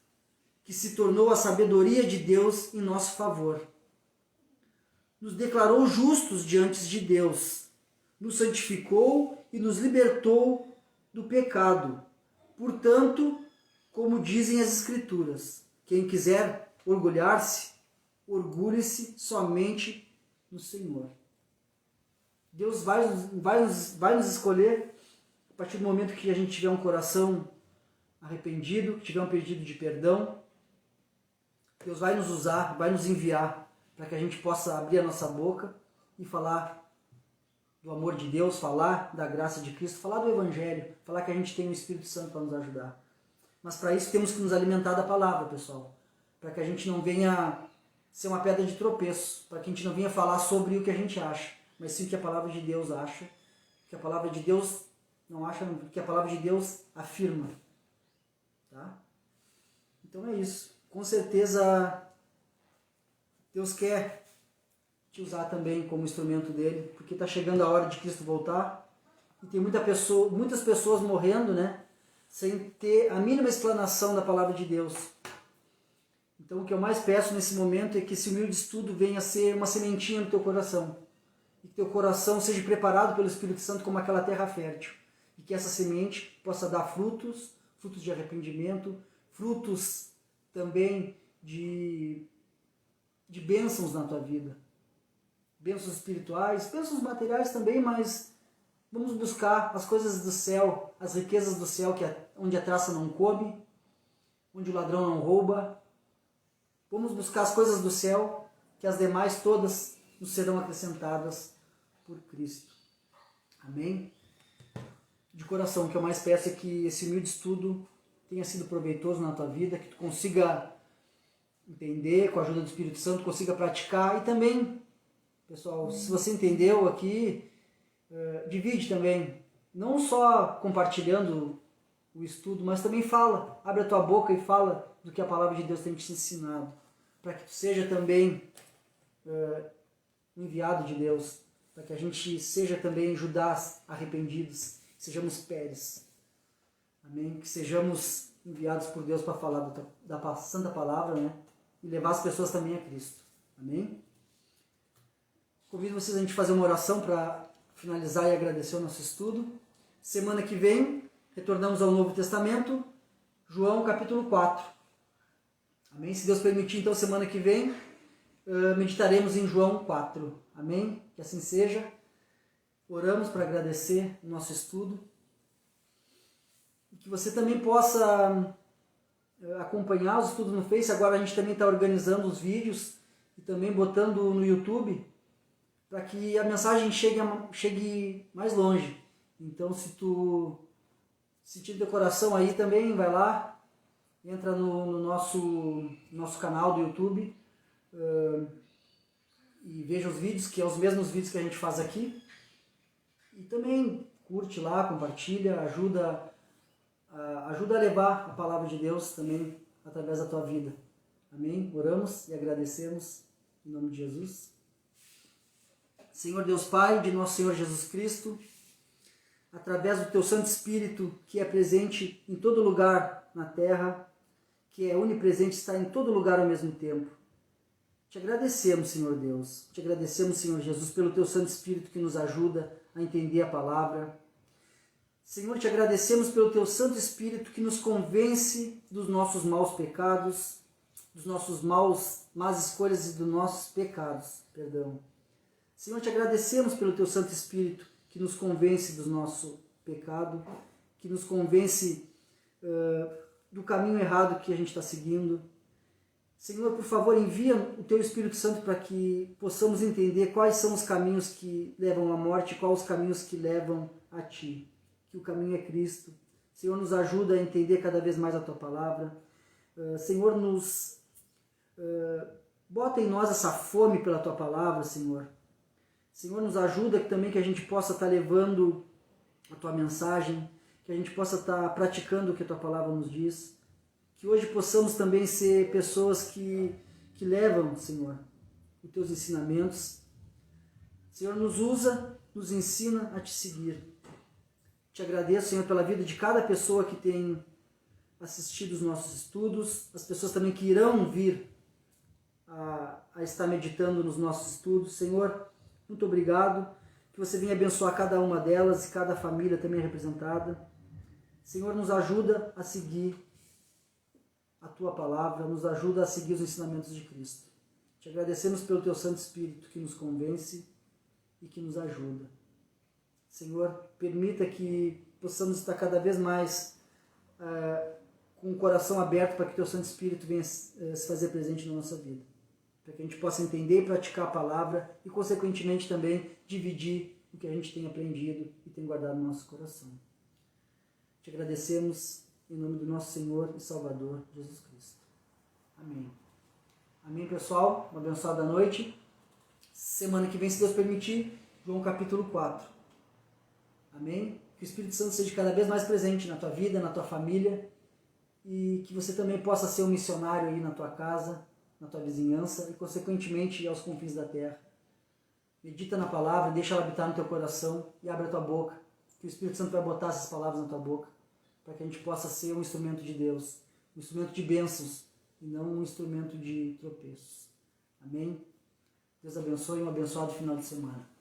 que se tornou a sabedoria de Deus em nosso favor. Nos declarou justos diante de Deus, nos santificou e nos libertou do pecado. Portanto, como dizem as Escrituras, quem quiser orgulhar-se, orgulhe-se somente no Senhor. Deus vai nos escolher a partir do momento que a gente tiver um coração arrependido, que tiver um pedido de perdão. Deus vai nos usar, vai nos enviar para que a gente possa abrir a nossa boca e falar do amor de Deus, falar da graça de Cristo, falar do Evangelho, falar que a gente tem o Espírito Santo para nos ajudar. Mas para isso temos que nos alimentar da palavra, pessoal, para que a gente não venha ser uma pedra de tropeço, para que a gente não venha falar sobre o que a gente acha, mas sim o que a palavra de Deus acha, o que a palavra de Deus não acha, o que a palavra de Deus afirma. Tá? Então é isso. Com certeza Deus quer te usar também como instrumento dele, porque está chegando a hora de Cristo voltar e tem muitas pessoas morrendo, né, sem ter a mínima explanação da palavra de Deus. Então o que eu mais peço nesse momento é que esse humilde estudo venha a ser uma sementinha no teu coração, e que teu coração seja preparado pelo Espírito Santo como aquela terra fértil, e que essa semente possa dar frutos de arrependimento, frutos também de bênçãos na tua vida. Bênçãos espirituais, bênçãos materiais também, mas vamos buscar as coisas do céu, as riquezas do céu, onde a traça não come, onde o ladrão não rouba. Vamos buscar as coisas do céu, que as demais todas nos serão acrescentadas por Cristo. Amém? De coração, o que eu mais peço é que esse humilde estudo tenha sido proveitoso na tua vida, que tu consiga entender com a ajuda do Espírito Santo, consiga praticar. E também, pessoal, se você entendeu aqui, divide também, não só compartilhando o estudo, mas também fala, abre a tua boca e fala do que a palavra de Deus tem te ensinado, para que tu seja também enviado de Deus, para que a gente seja também Judás arrependidos, sejamos Pérez. Amém? Que sejamos enviados por Deus para falar da santa palavra, né? E levar as pessoas também a Cristo. Amém? Convido vocês a gente fazer uma oração para finalizar e agradecer o nosso estudo. Semana que vem, retornamos ao Novo Testamento, João capítulo 4. Amém? Se Deus permitir, então, semana que vem, meditaremos em João 4. Amém? Que assim seja. Oramos para agradecer o nosso estudo. E que você também possa acompanhar os estudos no Face. Agora a gente também está organizando os vídeos e também botando no YouTube para que a mensagem chegue mais longe. Então, se tu sentir teu coração aí também, vai lá, entra no nosso canal do YouTube e veja os vídeos, que é os mesmos vídeos que a gente faz aqui. E também curte lá, compartilha, ajuda a levar a palavra de Deus também através da tua vida. Amém? Oramos e agradecemos em nome de Jesus. Senhor Deus Pai, de nosso Senhor Jesus Cristo, através do teu Santo Espírito, que é presente em todo lugar na terra, que é onipresente, está em todo lugar ao mesmo tempo. Te agradecemos, Senhor Deus. Te agradecemos, Senhor Jesus, pelo teu Santo Espírito que nos ajuda a entender a palavra. Senhor, te agradecemos pelo teu Santo Espírito que nos convence dos nossos maus pecados, dos nossos más escolhas e dos nossos pecados. Senhor, te agradecemos pelo teu Santo Espírito que nos convence do nosso pecado, que nos convence do caminho errado que a gente está seguindo. Senhor, por favor, envia o teu Espírito Santo para que possamos entender quais são os caminhos que levam à morte, quais os caminhos que levam a Ti. Que o caminho é Cristo. Senhor, nos ajuda a entender cada vez mais a Tua palavra. Senhor, bota em nós essa fome pela Tua palavra, Senhor. Senhor, nos ajuda também que a gente possa estar levando a Tua mensagem, que a gente possa estar praticando o que a Tua palavra nos diz. Que hoje possamos também ser pessoas que levam, Senhor, os Teus ensinamentos. Senhor, nos usa, nos ensina a Te seguir. Te agradeço, Senhor, pela vida de cada pessoa que tem assistido os nossos estudos, as pessoas também que irão vir a estar meditando nos nossos estudos. Senhor, muito obrigado, que você venha abençoar cada uma delas e cada família também representada. Senhor, nos ajuda a seguir a Tua palavra, nos ajuda a seguir os ensinamentos de Cristo. Te agradecemos pelo Teu Santo Espírito que nos convence e que nos ajuda. Senhor, permita que possamos estar cada vez mais com o coração aberto para que Teu Santo Espírito venha se fazer presente na nossa vida. Para que a gente possa entender e praticar a palavra e, consequentemente, também dividir o que a gente tem aprendido e tem guardado no nosso coração. Te agradecemos em nome do nosso Senhor e Salvador, Jesus Cristo. Amém. Amém, pessoal. Uma abençoada noite. Semana que vem, se Deus permitir, João capítulo 4. Amém? Que o Espírito Santo seja cada vez mais presente na tua vida, na tua família, e que você também possa ser um missionário aí na tua casa, na tua vizinhança e, consequentemente, aos confins da terra. Medita na palavra, deixa ela habitar no teu coração e abre a tua boca, que o Espírito Santo vai botar essas palavras na tua boca, para que a gente possa ser um instrumento de Deus, um instrumento de bênçãos e não um instrumento de tropeços. Amém? Deus abençoe e um abençoado final de semana.